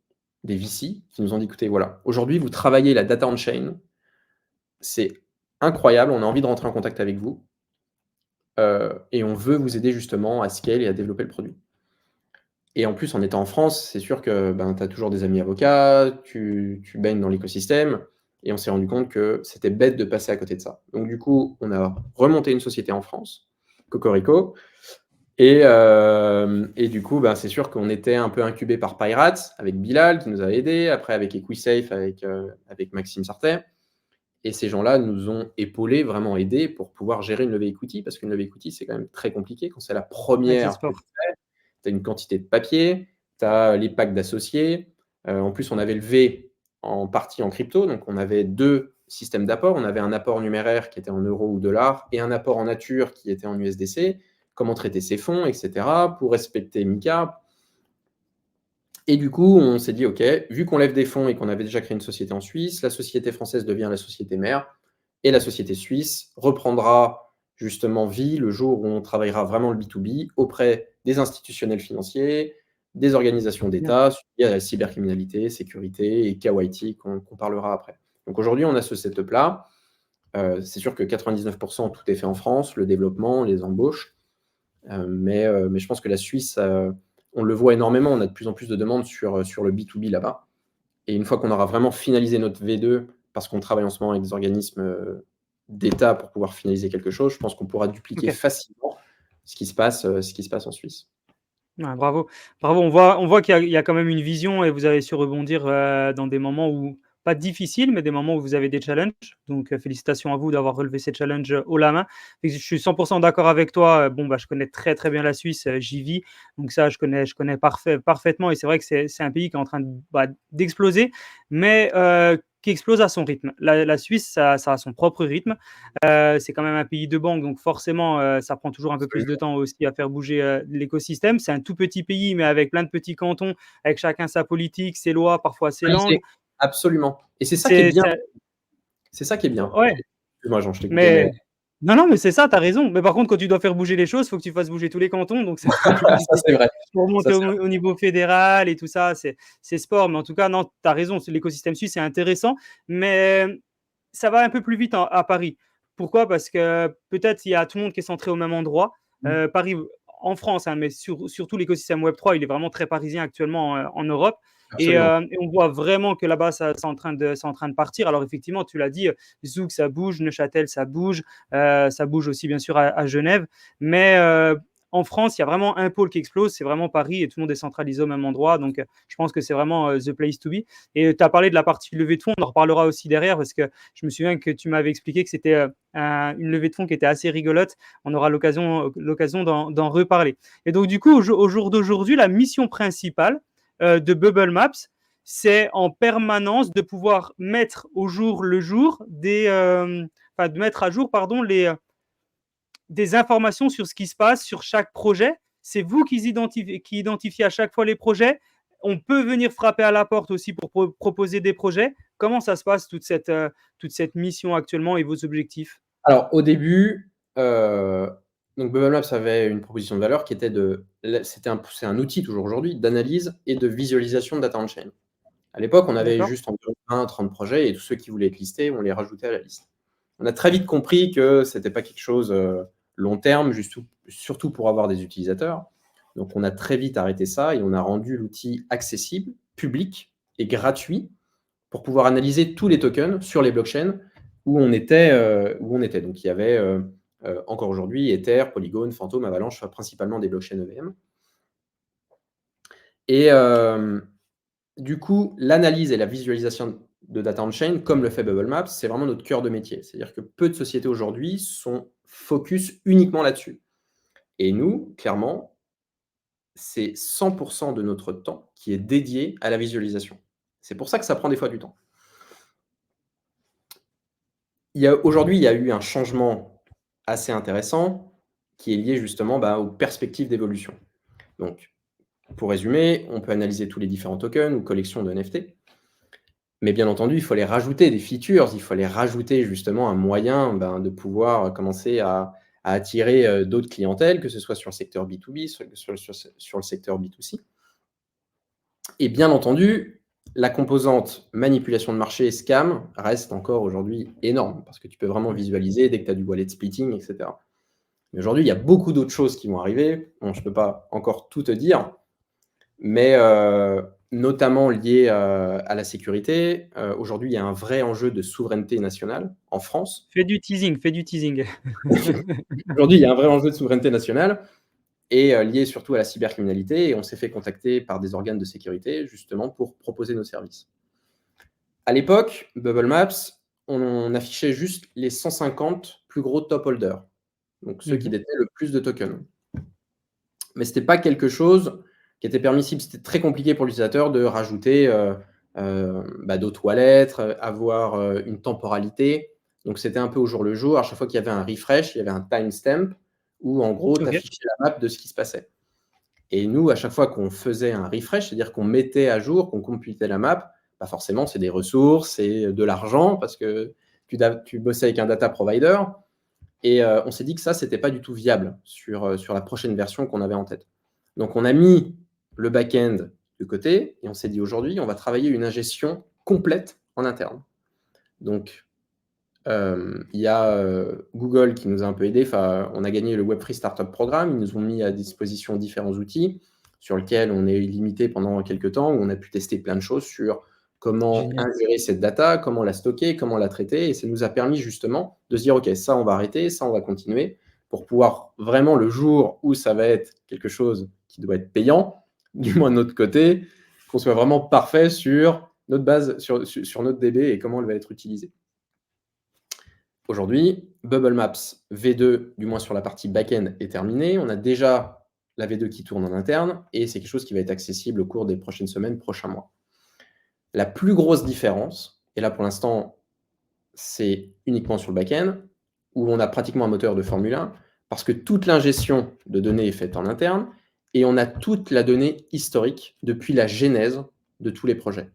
Speaker 2: des VC, qui nous ont dit, écoutez, voilà, aujourd'hui, vous travaillez la data on-chain, c'est incroyable, on a envie de rentrer en contact avec vous, et on veut vous aider justement à scale et à développer le produit. Et en plus, en étant en France, c'est sûr que ben, tu as toujours des amis avocats, tu baignes dans l'écosystème, et on s'est rendu compte que c'était bête de passer à côté de ça. Donc du coup, on a remonté une société en France, Cocorico, et du coup, ben, c'est sûr qu'on était un peu incubé par Pirates, avec Bilal qui nous a aidés, après avec Equisafe, avec Maxime Sartet. Et ces gens-là nous ont épaulés, vraiment aidés pour pouvoir gérer une levée equity, parce qu'une levée equity, c'est quand même très compliqué. Quand c'est la
Speaker 1: Ouais, c'est
Speaker 2: première que tu
Speaker 1: sport.
Speaker 2: fais, tu as une quantité de papier, tu as les packs d'associés. En plus, on avait levé en partie en crypto, donc on avait deux systèmes d'apport. On avait un apport numéraire qui était en euros ou dollars et un apport en nature qui était en USDC. Comment traiter ces fonds, etc. pour respecter MiCA. Et du coup, on s'est dit, OK, vu qu'on lève des fonds et qu'on avait déjà créé une société en Suisse, la société française devient la société mère et la société suisse reprendra justement vie le jour où on travaillera vraiment le B2B auprès des institutionnels financiers, des organisations
Speaker 1: Bien.
Speaker 2: d'État, suivi à la cybercriminalité, sécurité et KYT qu'on parlera après. Donc aujourd'hui, on a ce setup-là. C'est sûr que 99%, tout est fait en France, le développement, les embauches. Mais je pense que la Suisse, on le voit énormément, on a de plus en plus de demandes sur le B2B là-bas. Et une fois qu'on aura vraiment finalisé notre V2, parce qu'on travaille en ce moment avec des organismes d'État pour pouvoir finaliser quelque chose, je pense qu'on pourra dupliquer
Speaker 1: OK.
Speaker 2: facilement ce qui se passe en Suisse.
Speaker 1: Ouais, bravo. Bravo, on voit qu'il y a quand même une vision et vous avez su rebondir, dans des moments où pas difficiles, mais des moments où vous avez des challenges. Donc, félicitations à vous d'avoir relevé ces challenges, haut la main. Et je suis 100 d'accord avec toi, bon, bah, je connais très, très bien la Suisse, j'y vis. Donc ça, je connais parfaitement et c'est vrai que c'est un pays qui est en train de, bah, d'exploser, mais, qui explose à son rythme. La Suisse, ça a son propre rythme. C'est quand même un pays de banque, donc forcément, ça prend toujours un peu plus de
Speaker 2: Absolument.
Speaker 1: temps aussi à faire bouger l'écosystème. C'est un tout petit pays, mais avec plein de petits cantons, avec chacun sa politique, ses lois, parfois ses langues.
Speaker 2: Centralisé. Absolument. Et c'est ça qui est
Speaker 1: C'est,
Speaker 2: bien.
Speaker 1: c'est-
Speaker 2: C'est ça qui est bien.
Speaker 1: ouais,
Speaker 2: Excuse-moi, Jean, je t'ai coupé, mais
Speaker 1: mais non, non, mais c'est ça, tu as raison. Mais par contre, quand tu dois faire bouger les choses, il faut que tu fasses bouger tous les cantons, donc c'est un peu plus
Speaker 2: ça, c'est
Speaker 1: compliqué.
Speaker 2: vrai.
Speaker 1: Pour
Speaker 2: Ça,
Speaker 1: monter
Speaker 2: c'est
Speaker 1: au niveau fédéral et tout ça, c'est sport. Mais en tout cas, non, tu as raison, l'écosystème suisse est intéressant, mais ça va un peu plus vite à Paris. Pourquoi? Parce que peut-être il y a tout le monde qui est centré au même endroit.
Speaker 2: mmh,
Speaker 1: Paris, en France, hein, mais surtout l'écosystème Web3, il est vraiment très parisien actuellement en Europe.
Speaker 2: absolument.
Speaker 1: Et on voit vraiment que là-bas, c'est en train de partir. Alors effectivement, tu l'as dit, Zouk, ça bouge, Neuchâtel, ça bouge aussi bien sûr à Genève. Mais en France, il y a vraiment un pôle qui explose, c'est vraiment Paris et tout le monde est centralisé au même endroit. Donc je pense que c'est vraiment the place to be. Et tu as parlé de la partie levée de fonds, on en reparlera aussi derrière parce que je me souviens que tu m'avais expliqué que c'était une levée de fonds qui était assez rigolote. On aura l'occasion d'en reparler. Et donc, du coup, au jour d'aujourd'hui, la mission principale de Bubble Maps, c'est en permanence de pouvoir mettre au jour le jour de mettre à jour, pardon, des informations sur ce qui se passe sur chaque projet. C'est vous qui identifiez à chaque fois les projets. On peut venir frapper à la porte aussi pour proposer des projets. Comment ça se passe, toute cette mission actuellement et vos objectifs?
Speaker 2: Alors au début, donc Bubble Maps avait une proposition de valeur qui était c'est un outil toujours aujourd'hui d'analyse et de visualisation de data on-chain. À l'époque, on avait
Speaker 1: D'accord.
Speaker 2: juste environ 20-30 projets et tous ceux qui voulaient être listés, on les rajoutait à la liste. On a très vite compris que c'était pas quelque chose, long terme, surtout pour avoir des utilisateurs. Donc on a très vite arrêté ça et on a rendu l'outil accessible, public et gratuit pour pouvoir analyser tous les tokens sur les blockchains où on était. Donc il y avait, encore aujourd'hui Ether, Polygon, Phantom, Avalanche, enfin principalement des blockchains EVM. Et du coup, l'analyse et la visualisation de data on-chain, comme le fait Bubble Maps, c'est vraiment notre cœur de métier. C'est-à-dire que peu de sociétés aujourd'hui sont focus uniquement là-dessus. Et nous, clairement, c'est 100% de notre temps qui est dédié à la visualisation. C'est pour ça que ça prend des fois du temps. Aujourd'hui, il y a eu un changement assez intéressant qui est lié justement aux perspectives d'évolution. Donc, pour résumer, on peut analyser tous les différents tokens ou collections de NFT. Mais bien entendu, il faut les rajouter des features, il faut les rajouter justement un moyen de pouvoir commencer à attirer d'autres clientèles, que ce soit sur le secteur B2B, sur le secteur B2C. Et bien entendu, la composante manipulation de marché, scam, reste encore aujourd'hui énorme, parce que tu peux vraiment visualiser dès que tu as du wallet splitting, etc. Mais aujourd'hui, il y a beaucoup d'autres choses qui vont arriver. Bon, je ne peux pas encore tout te dire, mais notamment liées à la sécurité. Aujourd'hui, il y a un vrai enjeu de souveraineté nationale en France.
Speaker 1: Fais du teasing, fais du teasing.
Speaker 2: Aujourd'hui, il y a un vrai enjeu de souveraineté nationale et lié surtout à la cybercriminalité. Et on s'est fait contacter par des organes de sécurité justement pour proposer nos services. À l'époque, Bubble Maps, on affichait juste les 150 plus gros top holders, donc ceux qui détenaient le plus de tokens. Mais ce n'était pas quelque chose qui était permissible. C'était très compliqué pour l'utilisateur de rajouter d'autres wallets, avoir une temporalité. Donc, c'était un peu au jour le jour. À chaque fois qu'il y avait un refresh, il y avait un timestamp où, en gros, tu affichais la map de ce qui se passait. Et nous, à chaque fois qu'on faisait un refresh, c'est-à-dire qu'on mettait à jour, qu'on computait la map, forcément, c'est des ressources, c'est de l'argent parce que tu bossais avec un data provider. Et on s'est dit que ça, ce n'était pas du tout viable sur la prochaine version qu'on avait en tête. Donc, on a mis le back-end de côté et on s'est dit aujourd'hui, on va travailler une ingestion complète en interne. Donc, il y a Google qui nous a un peu aidés. On a gagné le Web3 Startup Programme. Ils nous ont mis à disposition différents outils sur lesquels on est limité pendant quelques temps, où on a pu tester plein de choses sur comment ingérer cette data, comment la stocker, comment la traiter. Et ça nous a permis justement de se dire, OK, ça, on va arrêter, ça, on va continuer, pour pouvoir vraiment, le jour où ça va être quelque chose qui doit être payant, du moins de notre côté, qu'on soit vraiment parfait sur notre base, sur notre DB et comment elle va être utilisée. Aujourd'hui, Bubble Maps V2, du moins sur la partie back-end, est terminée. On a déjà la V2 qui tourne en interne et c'est quelque chose qui va être accessible au cours des prochaines semaines, prochains mois. La plus grosse différence, et là pour l'instant, c'est uniquement sur le back-end, où on a pratiquement un moteur de Formule 1, parce que toute l'ingestion de données est faite en interne et on a toute la donnée historique depuis la genèse de tous les projets.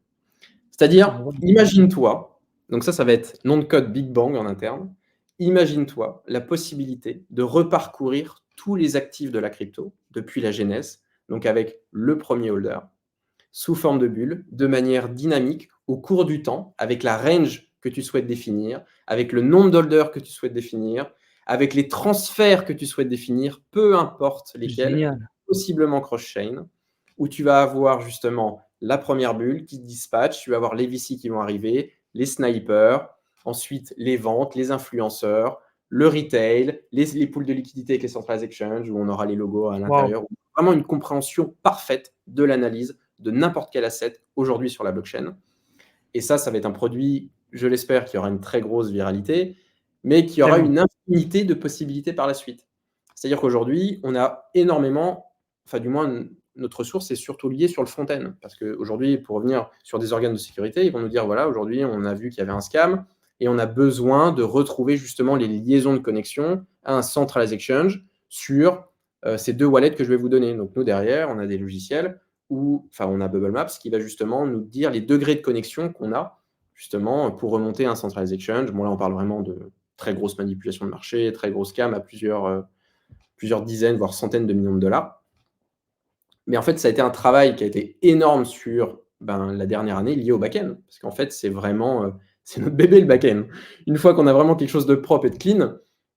Speaker 2: C'est-à-dire, imagine-toi, donc ça va être nom de code Big Bang en interne, imagine-toi la possibilité de reparcourir tous les actifs de la crypto depuis la genèse, donc avec le premier holder, sous forme de bulle, de manière dynamique, au cours du temps, avec la range que tu souhaites définir, avec le nombre d'holders que tu souhaites définir, avec les transferts que tu souhaites définir, peu importe lesquels, possiblement cross-chain, où tu vas avoir justement la première bulle qui dispatche, tu vas avoir les VC qui vont arriver, les snipers, ensuite les ventes, les influenceurs, le retail, les pools de liquidité avec les centralized exchange, où on aura les logos à l'intérieur. Vraiment une compréhension parfaite de l'analyse de n'importe quel asset aujourd'hui sur la blockchain. Et ça va être un produit, je l'espère, qui aura une très grosse viralité, mais qui aura une infinité de possibilités par la suite. C'est-à-dire qu'aujourd'hui, on a énormément, enfin du moins, notre source est surtout liée sur le front-end. Parce qu'aujourd'hui, pour revenir sur des organes de sécurité, ils vont nous dire, voilà, aujourd'hui, on a vu qu'il y avait un scam et on a besoin de retrouver justement les liaisons de connexion à un centralized exchange sur ces deux wallets que je vais vous donner. Donc nous, derrière, on a des logiciels où, on a Bubble Maps qui va justement nous dire les degrés de connexion qu'on a justement pour remonter un centralized exchange. Bon, là, on parle vraiment de très grosse manipulation de marché, très grosse scam à plusieurs dizaines, voire centaines de millions de dollars. Mais en fait, ça a été un travail qui a été énorme sur la dernière année lié au back-end. Parce qu'en fait, c'est vraiment c'est notre bébé, le back-end. Une fois qu'on a vraiment quelque chose de propre et de clean,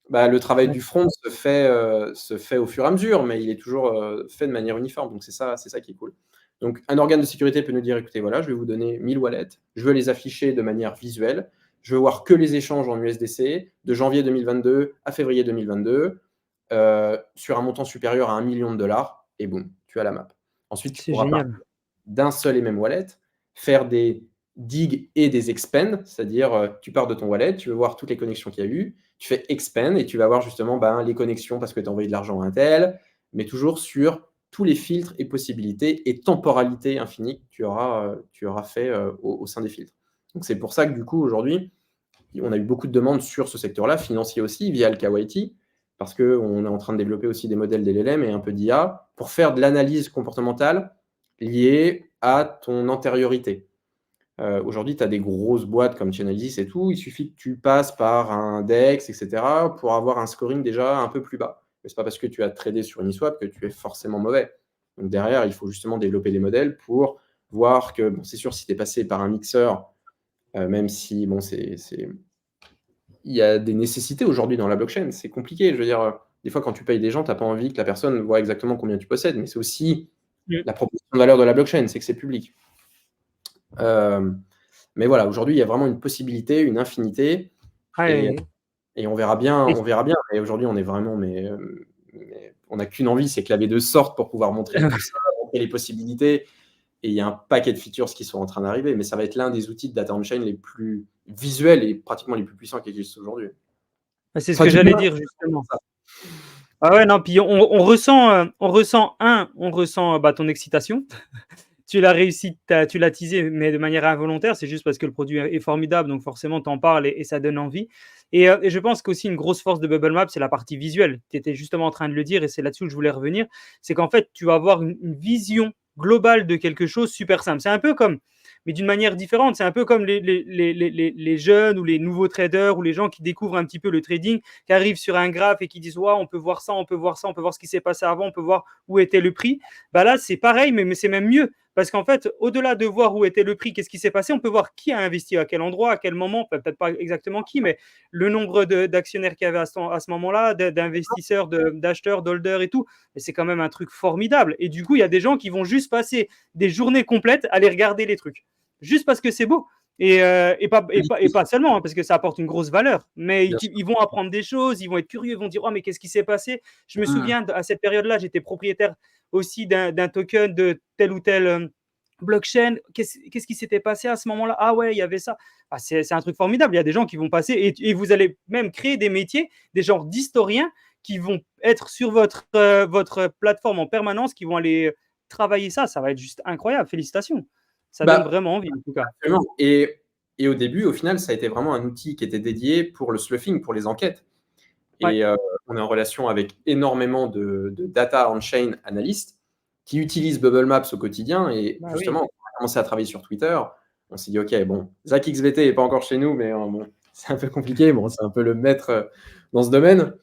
Speaker 2: le travail du front se fait au fur et à mesure, mais il est toujours fait de manière uniforme. Donc, c'est ça qui est cool. Donc, un organe de sécurité peut nous dire, écoutez, voilà, je vais vous donner 1000 wallets, je veux les afficher de manière visuelle, je veux voir que les échanges en USDC de janvier 2022 à février 2022 sur un montant supérieur à 1 million de dollars, et boum, tu as la map. Ensuite, tu pourras partir d'un seul et même wallet, faire des dig et des expand, c'est-à-dire tu pars de ton wallet, tu veux voir toutes les connexions qu'il y a eu, tu fais expand et tu vas voir justement les connexions parce que tu as envoyé de l'argent à un tel, mais toujours sur tous les filtres et possibilités et temporalité infinie que tu auras fait au sein des filtres. Donc c'est pour ça que du coup aujourd'hui, on a eu beaucoup de demandes sur ce secteur-là, financier aussi, via le KYT, parce qu'on est en train de développer aussi des modèles d'LLM et un peu d'IA pour faire de l'analyse comportementale liée à ton antériorité. Aujourd'hui, tu as des grosses boîtes comme Chainalysis et tout, il suffit que tu passes par un DEX, etc., pour avoir un scoring déjà un peu plus bas. Mais ce n'est pas parce que tu as tradé sur Uniswap que tu es forcément mauvais. Donc derrière, il faut justement développer des modèles pour voir que, c'est sûr, si tu es passé par un mixeur, même si, il y a des nécessités aujourd'hui dans la blockchain, c'est compliqué. Je veux dire, des fois, quand tu payes des gens, tu n'as pas envie que la personne voit exactement combien tu possèdes, mais c'est aussi la proposition de valeur de la blockchain, c'est que c'est public. Mais voilà, aujourd'hui, il y a vraiment une possibilité, une infinité, et on verra bien. Et aujourd'hui, on est vraiment, mais on n'a qu'une envie, c'est que la V2 sorte pour pouvoir montrer tout ça, montrer les possibilités. Et il y a un paquet de features qui sont en train d'arriver, mais ça va être l'un des outils de data on-chain les plus visuels et pratiquement les plus puissants qui existent aujourd'hui.
Speaker 1: C'est ce que j'allais dire justement. Ah ouais, non, puis on ressent ton excitation. Tu l'as réussi, tu l'as teasé, mais de manière involontaire. C'est juste parce que le produit est formidable, donc forcément, tu en parles et ça donne envie. Et je pense qu'aussi une grosse force de Bubble Map, c'est la partie visuelle. Tu étais justement en train de le dire et c'est là-dessus que je voulais revenir. C'est qu'en fait, tu vas avoir une vision globale de quelque chose super simple. C'est un peu comme, mais d'une manière différente, c'est un peu comme les jeunes ou les nouveaux traders ou les gens qui découvrent un petit peu le trading, qui arrivent sur un graphe et qui disent ouais, on peut voir ça, on peut voir ça, on peut voir ce qui s'est passé avant, on peut voir où était le prix. Bah là, c'est pareil, mais c'est même mieux. Parce qu'en fait, au-delà de voir où était le prix, qu'est-ce qui s'est passé, on peut voir qui a investi à quel endroit, à quel moment, peut-être pas exactement qui, mais le nombre d'actionnaires qu'il y avait à ce moment-là, d'investisseurs, d'acheteurs, d'holders et tout. Et c'est quand même un truc formidable. Et du coup, il y a des gens qui vont juste passer des journées complètes à aller regarder les trucs. Juste parce que c'est beau. Et pas seulement, hein, parce que ça apporte une grosse valeur, mais ils vont apprendre des choses, ils vont être curieux, ils vont dire oh, mais qu'est-ce qui s'est passé. Je me souviens, à cette période-là, j'étais propriétaire aussi d'un token de telle ou telle blockchain. Qu'est-ce qui s'était passé à ce moment-là? Ah ouais, il y avait ça. Ah, c'est un truc formidable. Il y a des gens qui vont passer et vous allez même créer des métiers, des genres d'historiens qui vont être sur votre plateforme en permanence, qui vont aller travailler ça. Ça va être juste incroyable. Félicitations. Ça donne vraiment envie, en tout cas.
Speaker 2: Absolument. Et au début, au final, ça a été vraiment un outil qui était dédié pour le sloughing, pour les enquêtes. Et on est en relation avec énormément de data on-chain analystes qui utilisent Bubble Maps au quotidien. Et justement, on a commencé à travailler sur Twitter. On s'est dit, OK, bon, Zach XVT n'est pas encore chez nous, mais bon, c'est un peu compliqué. Bon, c'est un peu le maître dans ce domaine.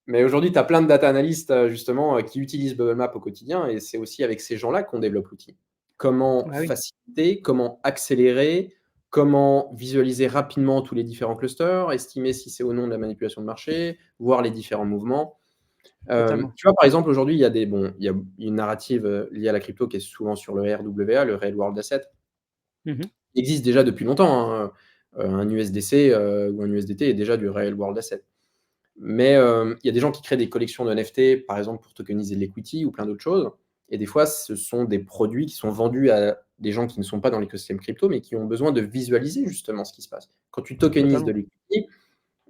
Speaker 2: Mais aujourd'hui, tu as plein de data analystes, justement, qui utilisent Bubble Map au quotidien. Et c'est aussi avec ces gens-là qu'on développe l'outil. Comment faciliter, comment accélérer, comment visualiser rapidement tous les différents clusters, estimer si c'est ou non de la manipulation de marché, voir les différents mouvements. Tu vois, par exemple, aujourd'hui, il y a une narrative liée à la crypto qui est souvent sur le RWA, le Real World Asset. Il existe déjà depuis longtemps. Hein. Un USDC ou un USDT est déjà du Real World Asset. Mais il y a des gens qui créent des collections de NFT, par exemple, pour tokeniser de l'equity ou plein d'autres choses. Et des fois, ce sont des produits qui sont vendus à des gens qui ne sont pas dans l'écosystème crypto, mais qui ont besoin de visualiser justement ce qui se passe. Quand tu tokenises de l'equity,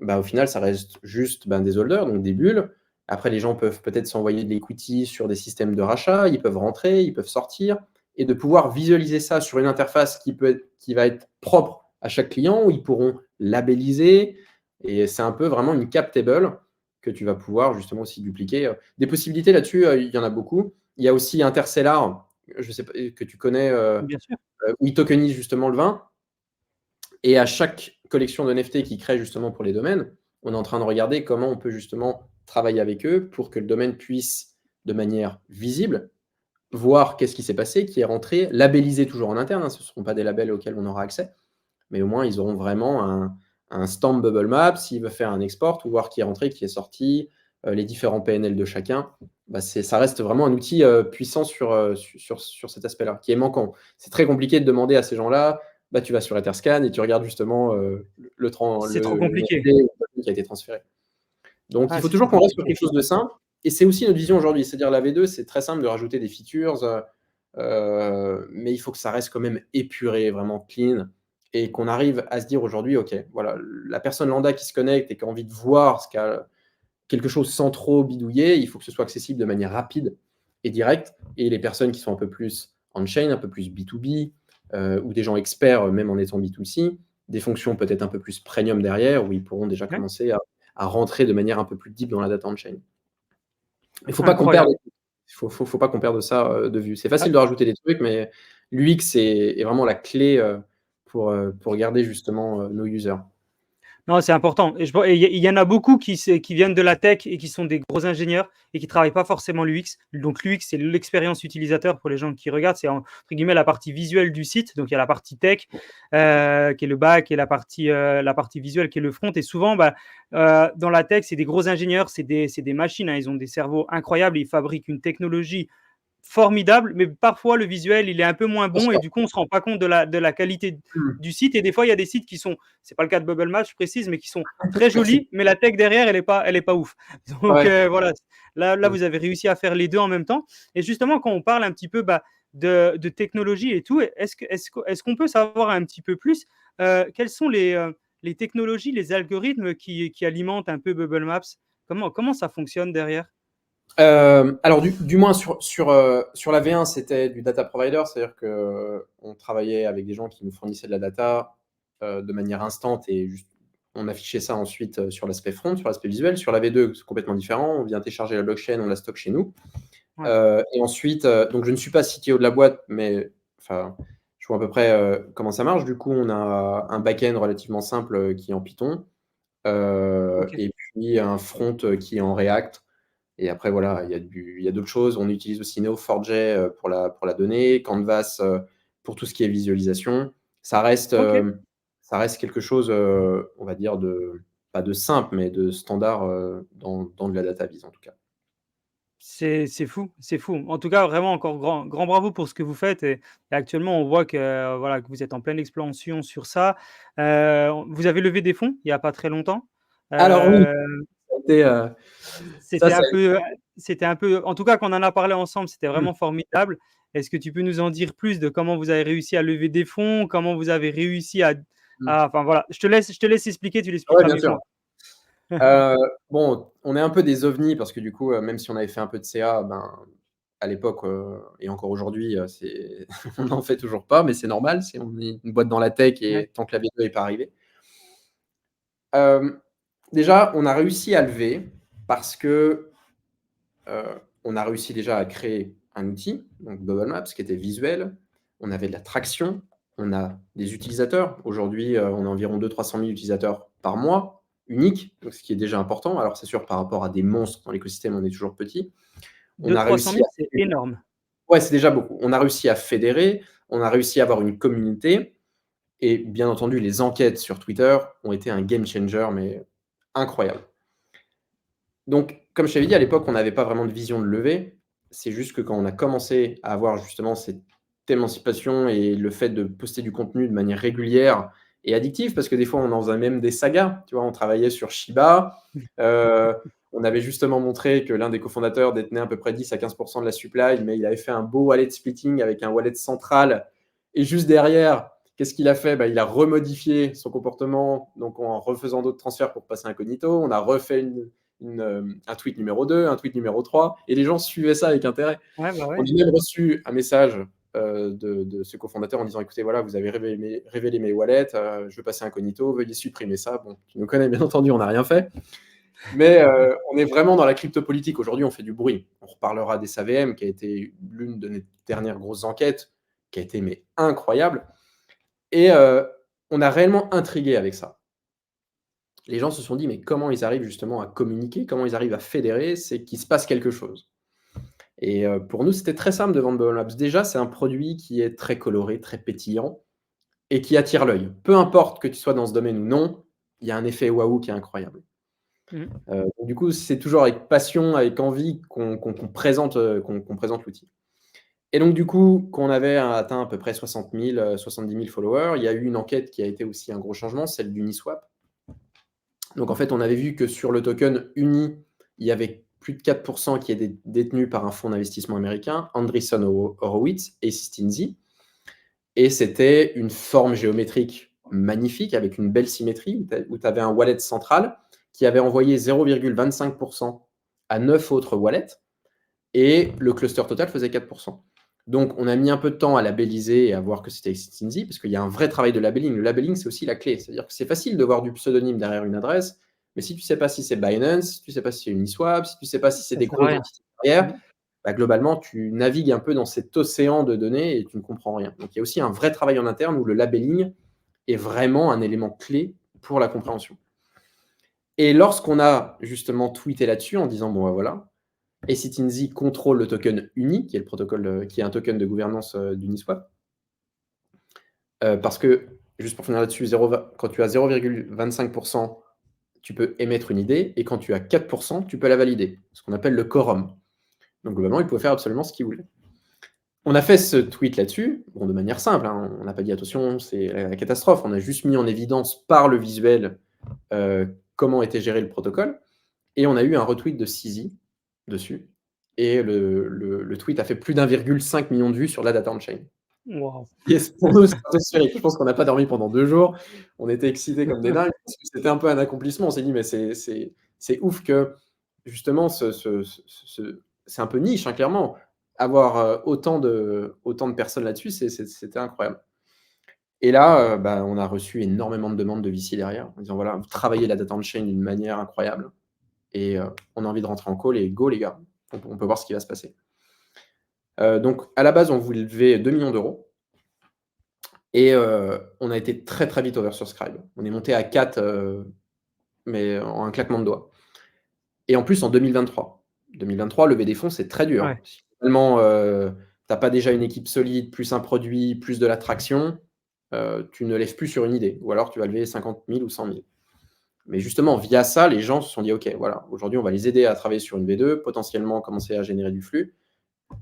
Speaker 2: au final, ça reste juste des holders, donc des bulles. Après, les gens peuvent peut-être s'envoyer de l'equity sur des systèmes de rachat, ils peuvent rentrer, ils peuvent sortir, et de pouvoir visualiser ça sur une interface qui va être propre à chaque client, où ils pourront labelliser, et c'est un peu vraiment une cap table que tu vas pouvoir justement aussi dupliquer. Des possibilités là-dessus, il y en a beaucoup. Il y a aussi Interstellar, je sais pas, que tu connais, où ils tokenisent justement le vin. Et à chaque collection de NFT qu'ils créent justement pour les domaines, on est en train de regarder comment on peut justement travailler avec eux pour que le domaine puisse, de manière visible, voir qu'est-ce qui s'est passé, qui est rentré, labellisé toujours en interne. Hein, ce ne seront pas des labels auxquels on aura accès, mais au moins ils auront vraiment un stamp Bubble Map s'il veut faire un export ou voir qui est rentré, qui est sorti, les différents PNL de chacun. Ça reste vraiment un outil puissant sur cet aspect-là, qui est manquant. C'est très compliqué de demander à ces gens-là, tu vas sur Etherscan et tu regardes justement le
Speaker 1: trop compliqué.
Speaker 2: qui a été transféré. Donc, il faut toujours qu'on reste sur quelque chose de simple. Et c'est aussi notre vision aujourd'hui. C'est-à-dire, la V2, c'est très simple de rajouter des features, mais il faut que ça reste quand même épuré, vraiment clean. et qu'on arrive à se dire aujourd'hui, OK, voilà, la personne lambda qui se connecte et qui a envie de voir quelque chose sans trop bidouiller, il faut que ce soit accessible de manière rapide et directe. Et les personnes qui sont un peu plus on-chain, un peu plus B2B, ou des gens experts, même en étant B2C, des fonctions peut-être un peu plus premium derrière, où ils pourront déjà
Speaker 1: Ouais,
Speaker 2: commencer à rentrer de manière un peu plus deep dans la data on-chain. Il ne faut pas qu'on perde,
Speaker 1: incroyable.
Speaker 2: faut pas qu'on perde ça de vue. C'est
Speaker 1: Ah,
Speaker 2: facile de rajouter des trucs, mais l'UX est vraiment la clé pour garder justement nos users.
Speaker 1: non, c'est important. Et il y en a beaucoup qui viennent de la tech et qui sont des gros ingénieurs et qui ne travaillent pas forcément l'UX. Donc l'UX, c'est l'expérience utilisateur pour les gens qui regardent. C'est entre guillemets la partie visuelle du site. Donc il y a la partie tech qui est le back et la partie visuelle qui est le front. Et souvent, dans la tech, c'est des gros ingénieurs, c'est des machines. Hein. Ils ont des cerveaux incroyables. Ils fabriquent une technologie formidable, mais parfois le visuel il est un peu moins
Speaker 2: Bien
Speaker 1: bon et
Speaker 2: sûr.
Speaker 1: du coup on se rend pas compte de la qualité
Speaker 2: Mmh.
Speaker 1: du site. Et des fois il y a des sites qui sont, c'est pas le cas de Bubble Match, je précise, mais qui sont très jolis, mais la tech derrière elle est pas ouf. Donc
Speaker 2: Ouais.
Speaker 1: voilà, là
Speaker 2: Mmh.
Speaker 1: vous avez réussi à faire les deux en même temps. Et justement quand on parle un petit peu de technologie et tout, est-ce qu'on peut savoir un petit peu plus quelles sont les technologies, les algorithmes qui alimentent un peu Bubble Maps? Comment ça fonctionne derrière?
Speaker 2: Alors du moins sur la V1, c'était du data provider, c'est-à-dire qu'on travaillait avec des gens qui nous fournissaient de la data de manière instante et juste on affichait ça ensuite sur l'aspect front, sur l'aspect visuel. Sur la V2, c'est complètement différent. On vient télécharger la blockchain, on la stocke chez nous.
Speaker 1: Ouais.
Speaker 2: Et ensuite, donc je ne suis pas CTO de la boîte, mais enfin, je vois à peu près comment ça marche. Du coup, on a un back-end relativement simple qui est en Python,
Speaker 1: Ok.
Speaker 2: et puis un front qui est en React. Et après, voilà, il y a d'autres choses. On utilise aussi Neo4j pour la donnée, Canvas pour tout ce qui est visualisation. Ça reste,
Speaker 1: Ok.
Speaker 2: euh, ça reste quelque chose, on va dire, pas de simple, mais de standard dans de la data viz en tout cas.
Speaker 1: C'est fou, c'est fou. En tout cas, vraiment encore grand bravo pour ce que vous faites. Et actuellement, on voit que, voilà, que vous êtes en pleine expansion sur ça. Vous avez levé des fonds il y a pas très longtemps.
Speaker 2: Alors oui,
Speaker 1: Heu,
Speaker 2: ça a été, ça,
Speaker 1: c'était
Speaker 2: ça
Speaker 1: un
Speaker 2: a été-
Speaker 1: peu, en tout cas, quand on en a parlé ensemble, c'était
Speaker 2: Hmm,
Speaker 1: vraiment formidable. Est-ce que tu peux nous en dire plus de comment vous avez réussi à lever des fonds? Comment vous avez réussi
Speaker 2: hmm.
Speaker 1: enfin voilà, je te laisse expliquer, tu
Speaker 2: Ouais,
Speaker 1: l'expliqueras
Speaker 2: bien
Speaker 1: mieux que
Speaker 2: sûr.
Speaker 1: moi.
Speaker 2: Euh, bon, on est un peu des ovnis parce que du coup, même si on avait fait un peu de CA, ben, à l'époque et encore aujourd'hui, on n'en fait toujours pas, mais c'est normal, c'est on est une boîte dans la tech
Speaker 1: Ouais.
Speaker 2: et tant que la V2 n'est pas arrivée. Euh, Déjà, on a réussi à lever parce que on a réussi déjà à créer un outil, donc Bubble Maps, qui était visuel. On avait de la traction, on a des utilisateurs. Aujourd'hui, on a environ 200 000 300 000 utilisateurs par mois, uniques, donc ce qui est déjà important. Alors, c'est sûr, par rapport à des monstres dans l'écosystème, on est toujours petit. On
Speaker 1: Deux
Speaker 2: a
Speaker 1: trois cent
Speaker 2: réussi
Speaker 1: mille,
Speaker 2: à...
Speaker 1: c'est énorme.
Speaker 2: Ouais, c'est déjà beaucoup. On a réussi à fédérer, on a réussi à avoir une communauté, et bien entendu, les enquêtes sur Twitter ont été un game changer, mais incroyable. Donc, comme je t'avais dit, à l'époque, on n'avait pas vraiment de vision de levée. C'est juste que quand on a commencé à avoir justement cette émancipation et le fait de poster du contenu de manière régulière et addictive, parce que des fois, on en faisait même des sagas. Tu vois, on travaillait sur Shiba. euh, on avait justement montré que l'un des cofondateurs détenait à peu près 10 à 15% de la supply, mais il avait fait un beau wallet splitting avec un wallet central. Et juste derrière, qu'est-ce qu'il a fait? Il a remodifié son comportement donc en refaisant d'autres transferts pour passer incognito. On a refait un tweet numéro 2, un tweet numéro 3, et les gens suivaient ça avec intérêt.
Speaker 1: Ouais, bah
Speaker 2: On
Speaker 1: ouais.
Speaker 2: a même reçu un message de ce cofondateur en disant écoutez, voilà, vous avez révélé mes wallets, je veux passer incognito, veuillez supprimer ça. Bon, tu nous connais, bien entendu, on n'a rien fait. Mais on est vraiment dans la crypto-politique. Aujourd'hui, on fait du bruit. On reparlera des SAVM, qui a été l'une de nos dernières grosses enquêtes, qui a été mais incroyable. Et on a réellement intrigué avec ça. Les gens se sont dit, mais comment ils arrivent justement à communiquer, comment ils arrivent à fédérer, c'est qu'il se passe quelque chose. Et pour nous, c'était très simple de vendre Bubble Labs. Déjà, c'est un produit qui est très coloré, très pétillant et qui attire l'œil. Peu importe que tu sois dans ce domaine ou non, il y a un effet waouh qui est incroyable.
Speaker 1: Mmh.
Speaker 2: Donc du coup, c'est toujours avec passion, avec envie qu'on présente, qu'on présente l'outil. Et donc du coup, quand on avait atteint à peu près 60 000, 70 000 followers, il y a eu une enquête qui a été aussi un gros changement, celle d'Uniswap. Donc en fait, on avait vu que sur le token Uni, il y avait plus de 4% qui est détenu par un fonds d'investissement américain, Andreessen Horowitz et Sistinzi. Et c'était une forme géométrique magnifique avec une belle symétrie où tu avais un wallet central qui avait envoyé 0,25% à 9 autres wallets et le cluster total faisait 4%. Donc, on a mis un peu de temps à labelliser et à voir que c'était Exitindie parce qu'il y a un vrai travail de labelling. Le labelling, c'est aussi la clé. C'est-à-dire que c'est facile de voir du pseudonyme derrière une adresse, mais si tu ne sais pas si c'est Binance, si tu ne sais pas si c'est Uniswap, si tu ne sais pas si c'est
Speaker 1: Ça
Speaker 2: des
Speaker 1: sert à
Speaker 2: grosses
Speaker 1: rien.
Speaker 2: entités derrière,
Speaker 1: Mmh.
Speaker 2: bah, globalement, tu navigues un peu dans cet océan de données et tu ne comprends rien. Donc, il y a aussi un vrai travail en interne où le labelling est vraiment un élément clé pour la compréhension. Et lorsqu'on a justement tweeté là-dessus en disant, bon, voilà, Exitindie contrôle le token UNI, qui est le protocole, qui est un token de gouvernance d'Uniswap. Parce que, juste pour finir là-dessus, quand tu as 0,25%, tu peux émettre une idée, et quand tu as 4%, tu peux la valider, ce qu'on appelle le quorum. Donc globalement, ils pouvaient faire absolument ce qu'ils voulaient. On a fait ce tweet là-dessus, bon, de manière simple, hein, on n'a pas dit attention, c'est la catastrophe, on a juste mis en évidence par le visuel comment était géré le protocole, et on a eu un retweet de Sizi dessus, et le tweet a fait plus d'1,5 million de vues sur la data on-chain.
Speaker 1: Waouh!
Speaker 2: Yes, pour nous, c'est stratosphérique. Je pense qu'on n'a pas dormi pendant 2 jours. On était excités comme des dingues parce que c'était un peu un accomplissement. On s'est dit: «Mais c'est ouf que justement c'est un peu niche, hein, clairement. Avoir, autant de personnes là-dessus, c'était incroyable». Et là, bah, on a reçu énormément de demandes de VC derrière en disant: «Voilà, vous travaillez la data on-chain d'une manière incroyable et on a envie de rentrer en call et go les gars, on peut voir ce qui va se passer». Donc à la base, on voulait lever 2 millions d'euros. Et on a été très, très vite oversubscribe. On est monté à 4, mais en un claquement de doigts. Et en plus en 2023. 2023, lever des fonds, c'est très dur, hein.
Speaker 1: Ouais.
Speaker 2: Si finalement, tu as pas déjà une équipe solide, plus un produit, plus de la traction, tu ne lèves plus sur une idée ou alors tu vas lever 50 000 ou 100 000. Mais justement, via ça, les gens se sont dit: «OK, voilà, aujourd'hui, on va les aider à travailler sur une V2, potentiellement commencer à générer du flux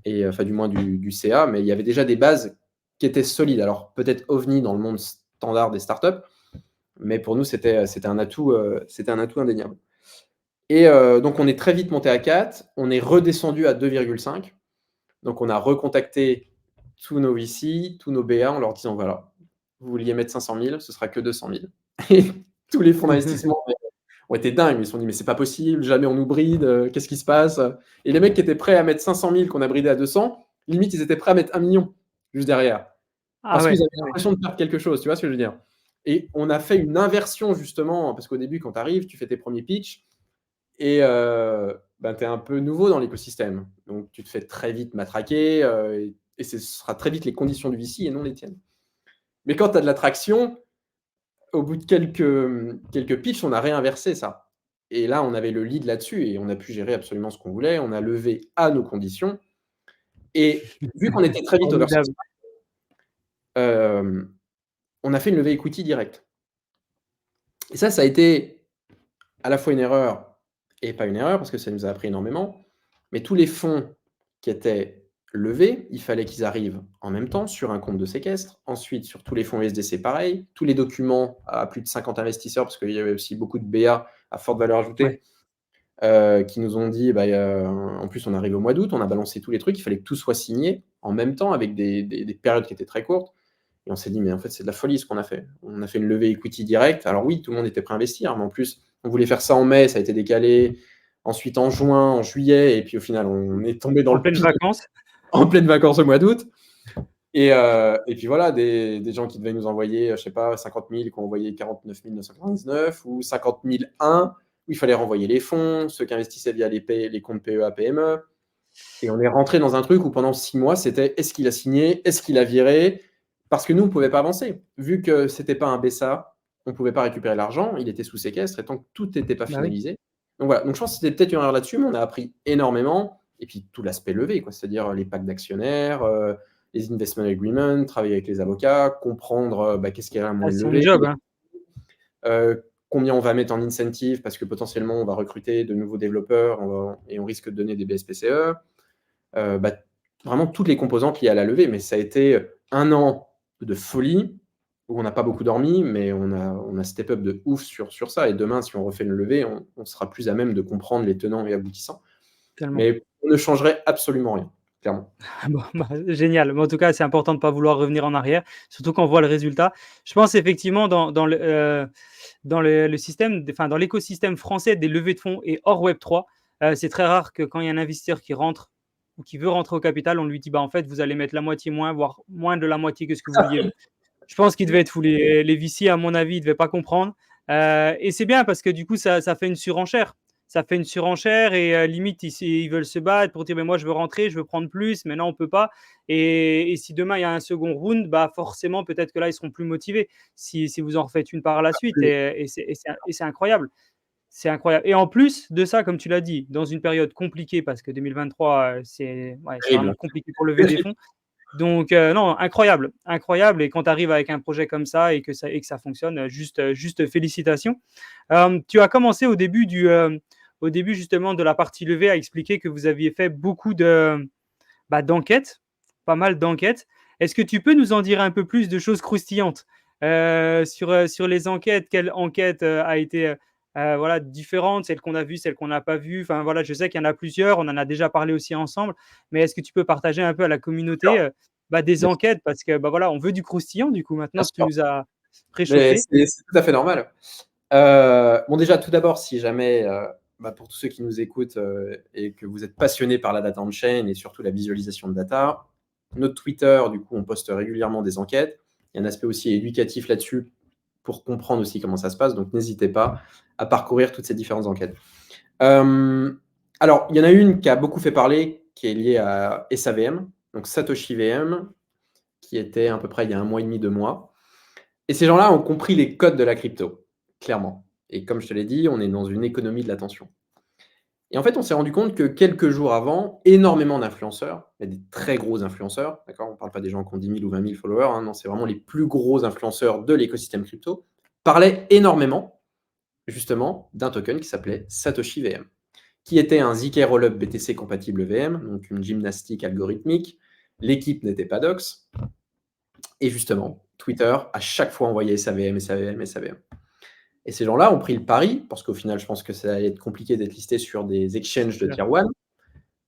Speaker 2: et enfin, du moins du CA». Mais il y avait déjà des bases qui étaient solides. Alors peut-être ovni dans le monde standard des startups, mais pour nous, c'était un atout indéniable. Et donc on est très vite monté à 4, on est redescendu à 2,5. Donc on a recontacté tous nos VC, tous nos BA en leur disant: «Voilà, vous vouliez mettre 500 000, ce sera que 200 000». Et tous les fonds d'investissement ont été dingues. Ils se sont dit: «Mais c'est pas possible, jamais on nous bride, qu'est-ce qui se passe?» Et les mecs qui étaient prêts à mettre 500 000 qu'on a bridé à 200, limite ils étaient prêts à mettre 1 million juste derrière.
Speaker 1: Ah
Speaker 2: Parce qu'ils
Speaker 1: ouais,
Speaker 2: avaient
Speaker 1: ah ouais.
Speaker 2: l'impression de perdre quelque chose, tu vois ce que je veux dire? Et on a fait une inversion justement, parce qu'au début quand tu arrives, tu fais tes premiers pitchs et bah, tu es un peu nouveau dans l'écosystème. Donc tu te fais très vite matraquer, et ce sera très vite les conditions du VC et non les tiennes. Mais quand tu as de la traction, au bout de quelques pitchs, on a réinversé ça. Et là, on avait le lead là-dessus et on a pu gérer absolument ce qu'on voulait. On a levé à nos conditions et vu qu'on était très vite
Speaker 1: Formidable.
Speaker 2: oversubscribed, hem, on a fait une levée equity directe. Et ça a été à la fois une erreur et pas une erreur parce que ça nous a appris énormément. Mais tous les fonds qui étaient levés, il fallait qu'ils arrivent en même temps sur un compte de séquestre. Ensuite, sur tous les fonds USDC, pareil. Tous les documents à plus de 50 investisseurs, parce qu'il y avait aussi beaucoup de BA à forte valeur
Speaker 1: Ouais.
Speaker 2: ajoutée, qui nous ont dit, bah, en plus, on arrive au mois d'août, on a balancé tous les trucs, il fallait que tout soit signé en même temps avec des périodes qui étaient très courtes. Et on s'est dit, mais en fait, c'est de la folie ce qu'on a fait. On a fait une levée equity directe. Alors oui, tout le monde était prêt à investir, mais en plus, on voulait faire ça en mai, ça a été décalé. Ensuite en juin, en juillet, et puis au final, on est tombé dans
Speaker 1: En
Speaker 2: le
Speaker 1: pleines
Speaker 2: pic
Speaker 1: vacances?
Speaker 2: en pleines vacances au mois d'août. Et puis voilà, des gens qui devaient nous envoyer, je sais pas, 50 000, qui ont envoyé 49 999, ou 50 001, où il fallait renvoyer les fonds, ceux qui investissaient via les comptes PEA, PME. Et on est rentré dans un truc où pendant 6 mois, c'était est-ce qu'il a signé, est-ce qu'il a viré? Parce que nous, on ne pouvait pas avancer. Vu que ce n'était pas un BSA, on ne pouvait pas récupérer l'argent, il était sous séquestre, et tant que tout n'était pas
Speaker 1: Bah oui.
Speaker 2: finalisé. Donc voilà, donc je pense que c'était peut-être une erreur là-dessus, mais on a appris énormément. Et puis tout l'aspect levé, quoi, c'est-à-dire les packs d'actionnaires, les investment agreements, travailler avec les avocats, comprendre bah, qu'est-ce qu'il y a un
Speaker 1: Ah,
Speaker 2: moyen de
Speaker 1: c'est un
Speaker 2: lever,
Speaker 1: job, hein.
Speaker 2: combien on va mettre en incentive, parce que potentiellement on va recruter de nouveaux développeurs et on risque de donner des BSPCE. Bah, vraiment toutes les composantes liées à la levée. Mais ça a été un an de folie où on n'a pas beaucoup dormi, mais on a step up de ouf sur ça. Et demain, si on refait une levée, on sera plus à même de comprendre les tenants et aboutissants.
Speaker 1: Tellement.
Speaker 2: Mais on ne changerait absolument rien. clairement.
Speaker 1: Bon, bah, génial. Mais en tout cas, c'est important de ne pas vouloir revenir en arrière, surtout quand on voit le résultat. Je pense effectivement dans le système, enfin, dans l'écosystème français des levées de fonds et hors Web3, c'est très rare que quand il y a un investisseur qui rentre ou qui veut rentrer au capital, on lui dit, bah, en fait, vous allez mettre la moitié moins, voire moins de la moitié que ce que vous vouliez. Je pense qu'il devait être fou. Les VC, à mon avis, ils ne devaient pas comprendre. Et c'est bien parce que du coup, ça fait une surenchère. Ça fait une surenchère et limite, ils veulent se battre pour dire mais moi, je veux rentrer, je veux prendre plus, mais non, on ne peut pas. Et si demain, il y a un second round, bah, forcément, peut-être que là, ils seront plus motivés si vous en refaites une par la suite. Et c'est incroyable. C'est incroyable. Et en plus de ça, comme tu l'as dit, dans une période compliquée, parce que 2023, c'est vraiment
Speaker 2: Terrible.
Speaker 1: compliqué pour lever des fonds, donc non, incroyable, incroyable et quand tu arrives avec un projet comme ça et que ça fonctionne, juste félicitations. Tu as commencé au début justement de la partie levée à expliquer que vous aviez fait beaucoup d'enquêtes, pas mal d'enquêtes. Est-ce que tu peux nous en dire un peu plus de choses croustillantes, sur les enquêtes? Quelle enquête, a été, voilà, différente, celle qu'on a vue, celle qu'on n'a pas vue? Enfin voilà, je sais qu'il y en a plusieurs, on en a déjà parlé aussi ensemble, mais est-ce que tu peux partager un peu à la communauté, des
Speaker 2: Bien sûr,
Speaker 1: enquêtes? Parce que, bah, voilà, on veut du croustillant du coup
Speaker 2: bien
Speaker 1: maintenant que tu
Speaker 2: sûr.
Speaker 1: nous as
Speaker 2: Mais
Speaker 1: préchauffé.
Speaker 2: c'est tout à fait normal. Bon déjà, tout d'abord, si jamais, pour tous ceux qui nous écoutent, et que vous êtes passionnés par la data on-chain et surtout la visualisation de data, notre Twitter, du coup, on poste régulièrement des enquêtes. Il y a un aspect aussi éducatif là-dessus pour comprendre aussi comment ça se passe, donc n'hésitez pas à parcourir toutes ces différentes enquêtes. Alors, il y en a une qui a beaucoup fait parler, qui est liée à SAVM, donc Satoshi VM, qui était à peu près il y a 1 mois et demi, 2 mois. Et ces gens-là ont compris les codes de la crypto, clairement. Et comme je te l'ai dit, on est dans une économie de l'attention. Et en fait, on s'est rendu compte que quelques jours avant, énormément d'influenceurs, il y a des très gros influenceurs, d'accord? On ne parle pas des gens qui ont 10 000 ou 20 000 followers, hein, non, c'est vraiment les plus gros influenceurs de l'écosystème crypto, parlaient énormément, justement, d'un token qui s'appelait Satoshi VM, qui était un ZK Rollup BTC compatible VM, donc une gymnastique algorithmique. L'équipe n'était pas Dox. Et justement, Twitter, à chaque fois, envoyait SAVM, SAVM, SAVM. Et ces gens-là ont pris le pari, parce qu'au final, je pense que ça allait être compliqué d'être listé sur des exchanges de
Speaker 1: Sûr.
Speaker 2: tier 1,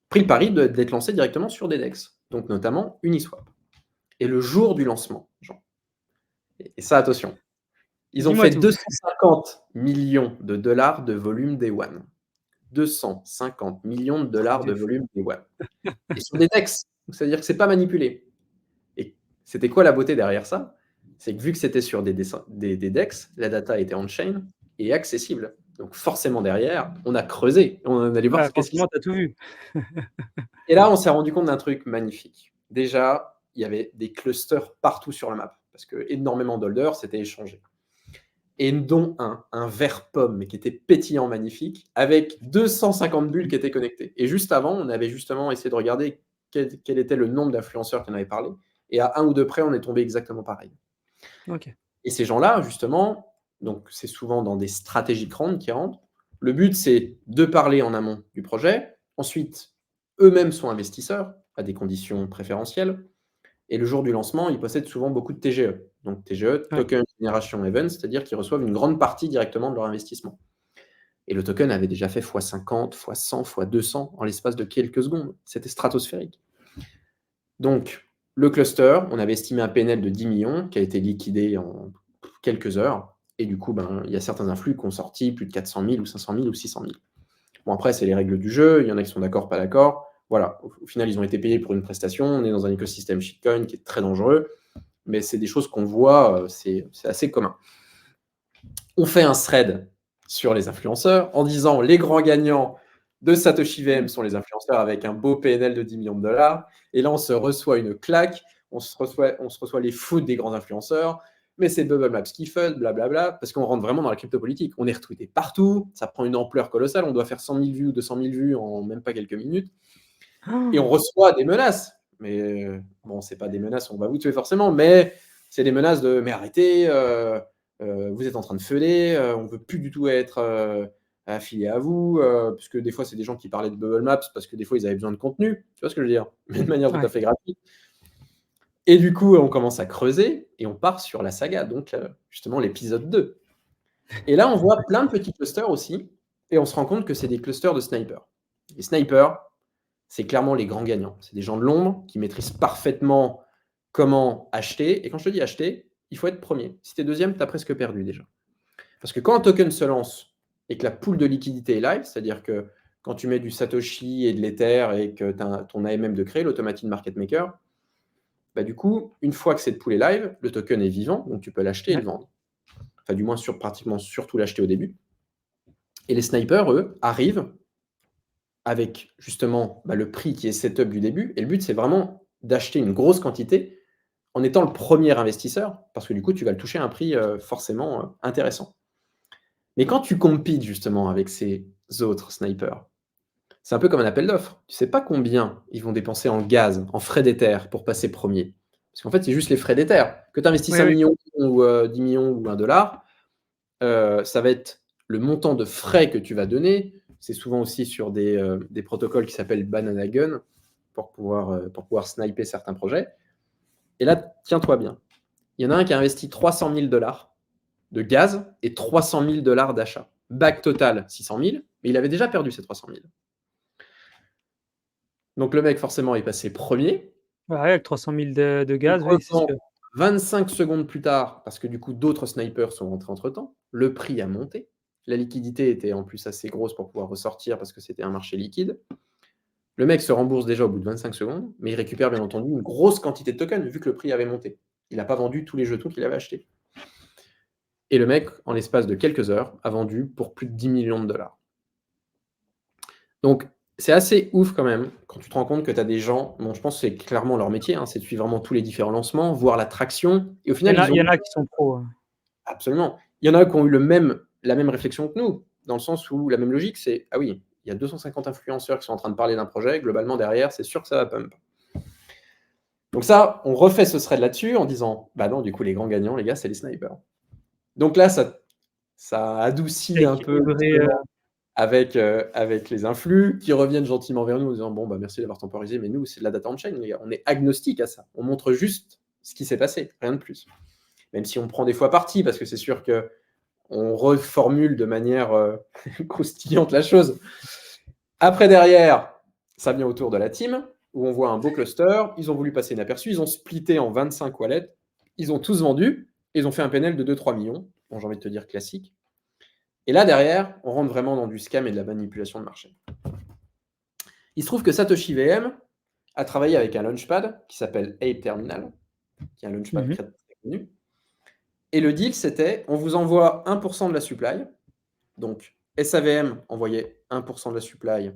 Speaker 2: pris le pari d'être lancé directement sur des DEX, donc notamment Uniswap. Et le jour du lancement, Jean, et ça, attention, ils ont
Speaker 1: Dis-moi
Speaker 2: fait
Speaker 1: tout.
Speaker 2: 250 millions de dollars de volume Day One. 250 millions de
Speaker 1: Truc
Speaker 2: dollars
Speaker 1: de
Speaker 2: de
Speaker 1: fou.
Speaker 2: volume Day One. Et sur des DEX, donc c'est-à-dire que c'est pas manipulé. Et c'était quoi la beauté derrière ça? C'est que vu que c'était sur des DEX, la data était on-chain et accessible. Donc forcément derrière, on a creusé, on allait voir
Speaker 1: Ouais,
Speaker 2: ce qu'est-ce qui se
Speaker 1: forcément, tu as tout vu.
Speaker 2: et là, on s'est rendu compte d'un truc magnifique. Déjà, il y avait des clusters partout sur la map parce que énormément d'holders s'étaient échangés et dont un vert pomme, mais qui était pétillant magnifique, avec 250 bulles qui étaient connectées. Et juste avant, on avait justement essayé de regarder quel était le nombre d'influenceurs qui en avaient parlé. Et à 1 ou 2 près, on est tombé exactement pareil.
Speaker 1: OK.
Speaker 2: Et ces gens-là, justement, donc c'est souvent dans des stratégies rounds qui rentrent. Le but, c'est de parler en amont du projet. Ensuite, eux-mêmes sont investisseurs à des conditions préférentielles. Et le jour du lancement, ils possèdent souvent beaucoup de TGE. Donc TGE,
Speaker 1: Ouais.
Speaker 2: Token Generation Event, c'est-à-dire qu'ils reçoivent une grande partie directement de leur investissement. Et le token avait déjà fait x50, x100, x200 en l'espace de quelques secondes. C'était stratosphérique. Donc, le cluster, on avait estimé un PNL de 10 millions qui a été liquidé en quelques heures. Et du coup, il y a certains influx qui ont sorti plus de 400 000 ou 500 000 ou 600 000. Bon, après, c'est les règles du jeu. Il y en a qui sont d'accord, pas d'accord. Voilà, au final, ils ont été payés pour une prestation. On est dans un écosystème shitcoin qui est très dangereux. Mais c'est des choses qu'on voit, c'est assez commun. On fait un thread sur les influenceurs en disant les grands gagnants de Satoshi VM sont les influenceurs avec un beau PNL de 10 millions de dollars. Et là, on se reçoit une claque, on se reçoit les foot des grands influenceurs, mais c'est Bubble Maps qui fun, blablabla, parce qu'on rentre vraiment dans la crypto politique. On est retweeté partout, ça prend une ampleur colossale, on doit faire 100 000 vues ou 200 000 vues en même pas quelques minutes. Et on reçoit des menaces. Mais bon, c'est pas des menaces, on va vous tuer forcément, mais c'est des menaces de mais arrêtez, vous êtes en train de feuler, on veut plus du tout être affilié à vous, puisque des fois, c'est des gens qui parlaient de Bubble Maps parce que des fois, ils avaient besoin de contenu. Tu vois ce que je veux dire? Mais de manière tout à
Speaker 1: Ouais.
Speaker 2: fait gratuite. Et du coup, on commence à creuser et on part sur la saga, donc justement l'épisode 2. Et là, on voit plein de petits clusters aussi, et on se rend compte que c'est des clusters de snipers. Les snipers, c'est clairement les grands gagnants. C'est des gens de l'ombre qui maîtrisent parfaitement comment acheter. Et quand je te dis acheter, il faut être premier. Si tu es deuxième, tu as presque perdu déjà. Parce que quand un token se lance et que la pool de liquidité est live, c'est-à-dire que quand tu mets du Satoshi et de l'Ether et que tu as ton AMM de créer, l'Automated Market Maker, bah du coup, une fois que cette pool est live, le token est vivant, donc tu peux l'acheter et
Speaker 1: Ouais.
Speaker 2: le vendre. Enfin, du moins, pratiquement surtout l'acheter au début. Et les snipers, eux, arrivent avec justement le prix qui est setup du début. Et le but, c'est vraiment d'acheter une grosse quantité en étant le premier investisseur, parce que du coup, tu vas le toucher à un prix forcément intéressant. Mais quand tu compites justement avec ces autres snipers, c'est un peu comme un appel d'offres. Tu sais pas combien ils vont dépenser en gaz, en frais d'Ether pour passer premier. Parce qu'en fait, c'est juste les frais d'Ether. Que tu investisses
Speaker 1: Oui,
Speaker 2: 1
Speaker 1: oui.
Speaker 2: million ou 10 millions ou 1 dollar, ça va être le montant de frais que tu vas donner. C'est souvent aussi sur des protocoles qui s'appellent Banana Gun pour pouvoir sniper certains projets. Et là, tiens-toi bien. Il y en a un qui a investi 300 000 dollars de gaz et 300 000 dollars d'achat. Back total 600 000, mais il avait déjà perdu ces 300 000. Donc le mec, forcément, est passé premier.
Speaker 1: Ouais, avec 300 000 de
Speaker 2: Il
Speaker 1: gaz, oui, c'est
Speaker 2: revend
Speaker 1: sûr.
Speaker 2: 25 secondes plus tard, parce que du coup, d'autres snipers sont rentrés entre-temps. Le prix a monté. La liquidité était en plus assez grosse pour pouvoir ressortir parce que c'était un marché liquide. Le mec se rembourse déjà au bout de 25 secondes, mais il récupère bien entendu une grosse quantité de tokens vu que le prix avait monté. Il n'a pas vendu tous les jetons qu'il avait achetés. Et le mec, en l'espace de quelques heures, a vendu pour plus de 10 millions de dollars. Donc, c'est assez ouf quand même quand tu te rends compte que tu as des gens, bon, je pense que c'est clairement leur métier, c'est de suivre vraiment tous les différents lancements, voir la traction. Et au final,
Speaker 1: Il
Speaker 2: ils
Speaker 1: y
Speaker 2: ont
Speaker 1: en a qui sont pros.
Speaker 2: absolument. Il y en a qui ont eu la même réflexion que nous, dans le sens où la même logique, c'est ah oui, il y a 250 influenceurs qui sont en train de parler d'un projet, globalement derrière, c'est sûr que ça va pump. Donc ça, on refait ce thread là-dessus en disant bah non, du coup, les grands gagnants, les gars, c'est les snipers. Donc là, ça adoucit un peu
Speaker 1: Équilibré,
Speaker 2: justement avec les influx qui reviennent gentiment vers nous en disant bon, bah merci d'avoir temporisé, mais nous, c'est de la data on-chain, les gars. On est agnostique à ça. On montre juste ce qui s'est passé, rien de plus. Même si on prend des fois parti, parce que c'est sûr que on reformule de manière croustillante la chose. Après, derrière, ça vient autour de la team, où on voit un beau cluster. Ils ont voulu passer inaperçu. Ils ont splitté en 25 wallets. Ils ont tous vendu. Ils ont fait un PNL de 2-3 millions. Bon, j'ai envie de te dire classique. Et là, derrière, on rentre vraiment dans du scam et de la manipulation de marché. Il se trouve que Satoshi VM a travaillé avec un launchpad qui s'appelle Ape Terminal, qui est un launchpad très connu. Et le deal, c'était on vous envoie 1% de la supply. Donc, SAVM envoyait 1% de la supply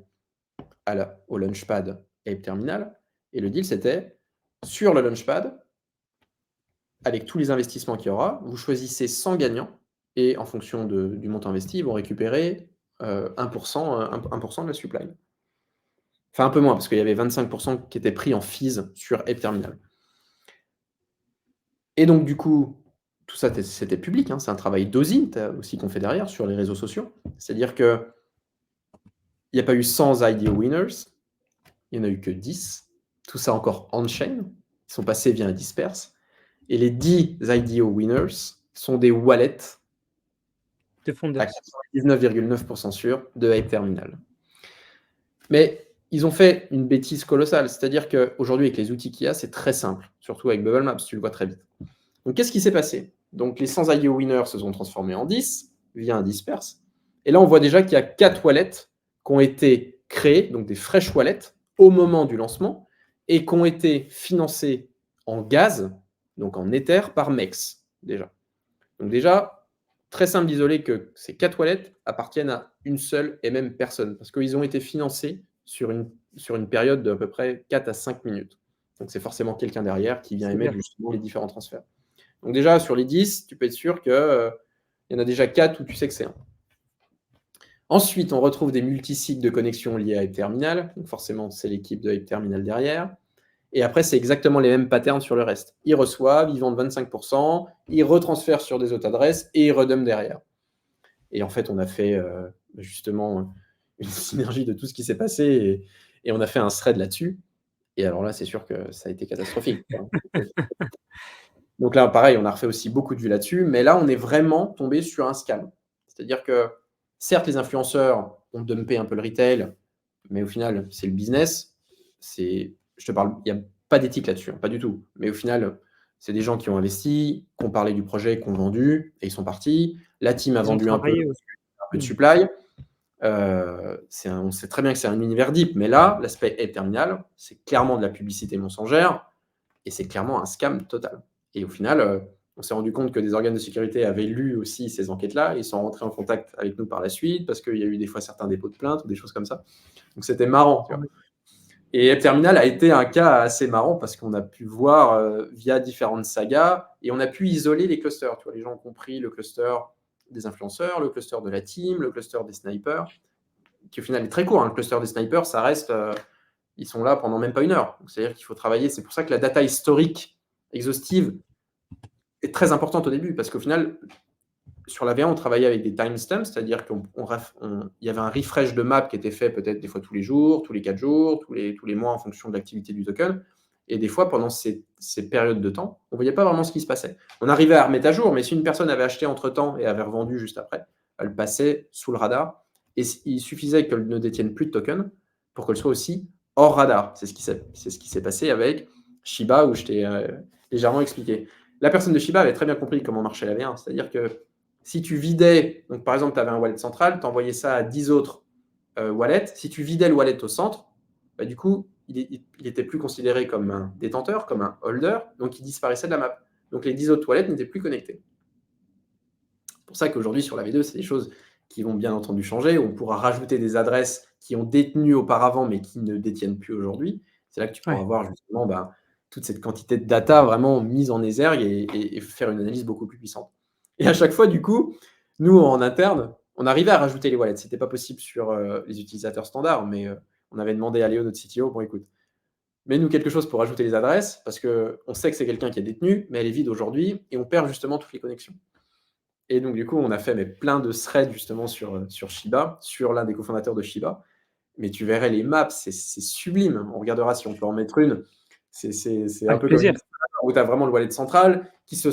Speaker 2: au launchpad Ape Terminal. Et le deal, c'était sur le launchpad, avec tous les investissements qu'il y aura, vous choisissez 100 gagnants et en fonction du montant investi, ils vont récupérer 1%, 1% de la supply. Enfin, un peu moins, parce qu'il y avait 25% qui étaient pris en fees sur Ape Terminal. Et donc, du coup, tout ça, c'était public. C'est un travail d'OSINT aussi qu'on fait derrière sur les réseaux sociaux. C'est-à-dire que il n'y a pas eu 100 IDO winners, il n'y en a eu que 10. Tout ça encore on-chain. Ils sont passés via un disperse. Et les 10 IDO winners sont des wallets
Speaker 1: de
Speaker 2: à
Speaker 1: fondeurs.
Speaker 2: 99,9% sûrs de Ape Terminal. Mais ils ont fait une bêtise colossale. C'est-à-dire qu'aujourd'hui, avec les outils qu'il y a, c'est très simple. Surtout avec Bubble Maps, tu le vois très vite. Donc, qu'est-ce qui s'est passé? Donc, les 100 IDO winners se sont transformés en 10 via un disperse. Et là, on voit déjà qu'il y a 4 wallets qui ont été créés, donc des fresh wallets, au moment du lancement, et qui ont été financés en gaz, donc en Ether, par MEX, déjà. Donc déjà, très simple d'isoler que ces 4 wallets appartiennent à une seule et même personne, parce qu'ils ont été financés sur une période d'à peu près 4 à 5 minutes. Donc c'est forcément quelqu'un derrière qui vient émettre justement les différents transferts. Donc déjà, sur les 10, tu peux être sûr qu'il y en a déjà 4 où tu sais que c'est un. Ensuite, on retrouve des multisites de connexion liés à Ape Terminal. Donc forcément, c'est l'équipe de Ape Terminal derrière. Et après, c'est exactement les mêmes patterns sur le reste. Ils reçoivent, ils vendent 25%, ils retransfèrent sur des autres adresses et ils redumment derrière. Et en fait, on a fait justement une synergie de tout ce qui s'est passé et on a fait un thread là-dessus. Et alors là, c'est sûr que ça a été catastrophique. Donc là, pareil, on a refait aussi beaucoup de vues là-dessus, mais là, on est vraiment tombé sur un scam. C'est-à-dire que, certes, les influenceurs ont dumpé un peu le retail, mais au final, c'est le business. je te parle, il n'y a pas d'éthique là-dessus, hein, pas du tout. Mais au final, c'est des gens qui ont investi, qui ont parlé du projet, qui ont vendu et ils sont partis. La team a
Speaker 1: Ils ont
Speaker 2: vendu un peu
Speaker 1: travaillé aussi.
Speaker 2: de
Speaker 1: Mmh.
Speaker 2: supply. On sait très bien que c'est un univers deep, mais là, l'aspect aide terminal, c'est clairement de la publicité mensongère et c'est clairement un scam total. Et au final, on s'est rendu compte que des organes de sécurité avaient lu aussi ces enquêtes-là. Ils sont rentrés en contact avec nous par la suite parce qu'il y a eu des fois certains dépôts de plainte ou des choses comme ça. Donc c'était marrant, tu
Speaker 1: Ah
Speaker 2: vois.
Speaker 1: oui.
Speaker 2: Et App Terminal a été un cas assez marrant parce qu'on a pu voir via différentes sagas et on a pu isoler les clusters. Tu vois, les gens ont compris le cluster des influenceurs, le cluster de la team, le cluster des snipers, qui au final est très court, hein. Le cluster des snipers, ça reste, ils sont là pendant même pas 1 heure. C'est-à-dire qu'il faut travailler. C'est pour ça que la data historique exhaustive est très importante au début parce qu'au final, sur la V1, on travaillait avec des timestamps, c'est-à-dire qu'il y avait un refresh de map qui était fait peut-être des fois tous les jours, tous les 4 jours, tous les mois en fonction de l'activité du token. Et des fois, pendant ces périodes de temps, on ne voyait pas vraiment ce qui se passait. On arrivait à remettre à jour, mais si une personne avait acheté entre-temps et avait revendu juste après, elle passait sous le radar. Et il suffisait qu'elle ne détienne plus de token pour qu'elle soit aussi hors radar. C'est ce qui s'est passé avec Shiba, où je t'ai légèrement expliqué. La personne de Shiba avait très bien compris comment marchait la V1, c'est-à-dire que si tu vidais, donc par exemple, tu avais un wallet central, tu envoyais ça à 10 autres wallets. Si tu vidais le wallet au centre, bah, du coup, il n'était plus considéré comme un détenteur, comme un holder, donc il disparaissait de la map. Donc les 10 autres wallets n'étaient plus connectés. C'est pour ça qu'aujourd'hui, sur la V2, c'est des choses qui vont bien entendu changer. On pourra rajouter des adresses qui ont détenu auparavant, mais qui ne détiennent plus aujourd'hui. C'est là que tu pourras
Speaker 1: Ouais.
Speaker 2: voir justement toute cette quantité de data vraiment mise en exergue et faire une analyse beaucoup plus puissante. Et à chaque fois, du coup, nous, en interne, on arrivait à rajouter les wallets. Ce n'était pas possible sur les utilisateurs standards, mais on avait demandé à Léo, notre CTO, bon, écoute, mets-nous quelque chose pour ajouter les adresses, parce qu'on sait que c'est quelqu'un qui est détenu, mais elle est vide aujourd'hui, et on perd justement toutes les connexions. Et donc, du coup, on a fait plein de threads justement sur Shiba, sur l'un des cofondateurs de Shiba. Mais tu verrais les maps, c'est sublime. On regardera si on peut en mettre une. C'est un
Speaker 1: Avec
Speaker 2: peu comme
Speaker 1: plaisir.
Speaker 2: une où tu as vraiment le wallet central qui se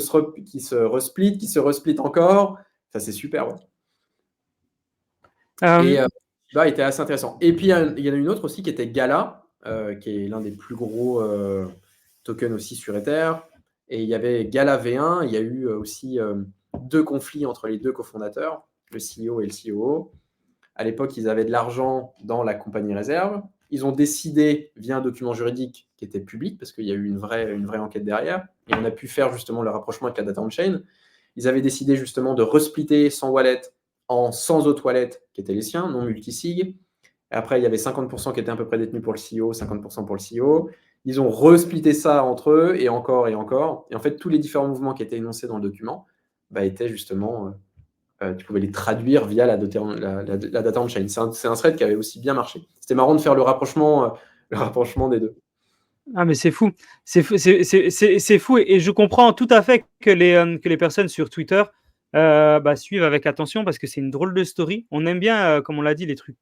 Speaker 2: resplit, qui se resplit encore. Ça, c'est super. Ouais. Et
Speaker 1: Hem,
Speaker 2: Shiba était assez intéressant. Et puis, il y en a une autre aussi qui était Gala, qui est l'un des plus gros tokens aussi sur Ether. Et il y avait Gala V1. Il y a eu aussi 2 conflits entre les 2 cofondateurs, le CEO et le COO. À l'époque, ils avaient de l'argent dans la compagnie réserve. Ils ont décidé, via un document juridique qui était public, parce qu'il y a eu une vraie enquête derrière, et on a pu faire justement le rapprochement avec la data on-chain. Ils avaient décidé justement de resplitter 100 wallets en 100 autres wallets qui étaient les siens, non multisig. Après, il y avait 50% qui étaient à peu près détenus pour le CEO, 50% pour le CEO. Ils ont resplitté ça entre eux, et encore, et encore. Et en fait, tous les différents mouvements qui étaient énoncés dans le document étaient justement tu pouvais les traduire via la data on-chain. C'est un thread qui avait aussi bien marché. C'était marrant de faire le rapprochement des deux.
Speaker 1: Ah mais c'est fou. C'est fou et je comprends tout à fait que les personnes sur Twitter, suivent avec attention parce que c'est une drôle de story. On aime bien, comme on l'a dit, les trucs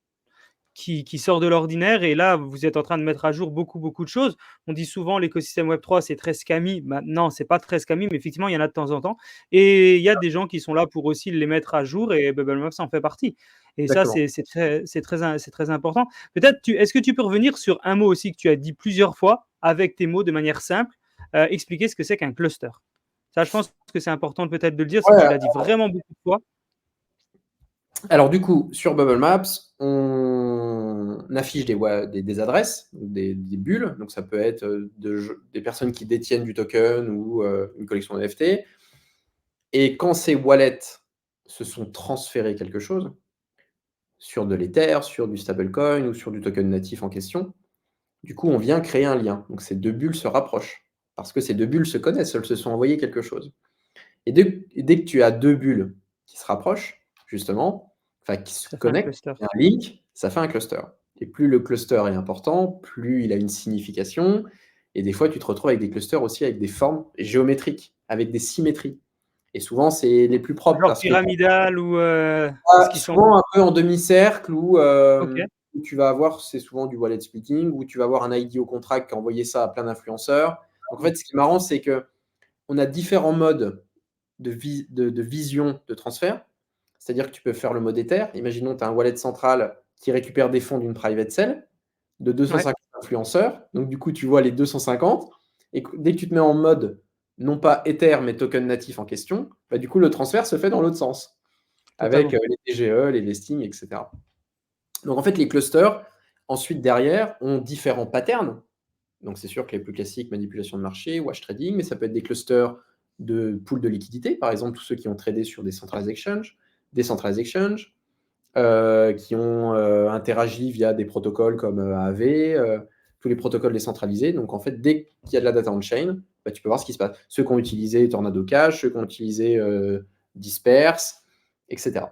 Speaker 1: qui sort de l'ordinaire et là, vous êtes en train de mettre à jour beaucoup, beaucoup de choses. On dit souvent l'écosystème Web3, c'est très scammy. Bah, non, c'est pas très scammy, mais effectivement, il y en a de temps en temps et il y a des gens qui sont là pour aussi les mettre à jour et Bubble Maps en fait partie et ça,
Speaker 2: Exactement.
Speaker 1: c'est très important. Peut-être est-ce que tu peux revenir sur un mot aussi que tu as dit plusieurs fois avec tes mots de manière simple, expliquer ce que c'est qu'un cluster? Ça, je pense que c'est important peut-être de le dire, parce que tu
Speaker 2: Ouais,
Speaker 1: l'as dit vraiment beaucoup de fois.
Speaker 2: alors du coup, sur Bubble Maps, on affiche des adresses, des bulles. Donc ça peut être des personnes qui détiennent du token ou une collection de NFT. Et quand ces wallets se sont transférés quelque chose, sur de l'Ether, sur du stablecoin ou sur du token natif en question, du coup, on vient créer un lien. Donc ces 2 bulles se rapprochent parce que ces 2 bulles se connaissent, elles se sont envoyées quelque chose. Et dès que tu as 2 bulles qui se rapprochent, justement, enfin qui se
Speaker 1: Ça fait un
Speaker 2: connectent,
Speaker 1: cluster.
Speaker 2: il y a un link, ça fait un cluster. Et plus le cluster est important, plus il a une signification. Et des fois, tu te retrouves avec des clusters aussi avec des formes géométriques, avec des symétries. Et souvent, c'est les plus propres
Speaker 1: Genre
Speaker 2: parce que
Speaker 1: pyramidal ou est-ce qu'ils sont
Speaker 2: souvent un peu en demi-cercle
Speaker 1: OK.
Speaker 2: où tu vas avoir, c'est souvent du wallet splitting, où tu vas avoir un IDO contract qui a envoyé ça à plein d'influenceurs. Donc en fait, ce qui est marrant, c'est qu'on a différents modes de vision de transfert. C'est-à-dire que tu peux faire le mode Ether. Imaginons, tu as un wallet central qui récupère des fonds d'une private cell de
Speaker 1: Ouais.
Speaker 2: 250 influenceurs. Donc, du coup, tu vois les 250. Et dès que tu te mets en mode, non pas Ether, mais token natif en question, bah, du coup, le transfert se fait dans l'autre sens, avec
Speaker 1: Totalement.
Speaker 2: les TGE, les listings, etc. Donc, en fait, les clusters, ensuite, derrière, ont différents patterns. Donc, c'est sûr que les plus classiques, manipulation de marché, wash trading, mais ça peut être des clusters de pools de liquidité, par exemple, tous ceux qui ont tradé sur des decentralized exchange, qui ont interagi via des protocoles comme AAV, tous les protocoles décentralisés. Donc, en fait, dès qu'il y a de la data on-chain, bah, tu peux voir ce qui se passe. Ceux qui ont utilisé Tornado Cash, ceux qui ont utilisé Disperse, etc.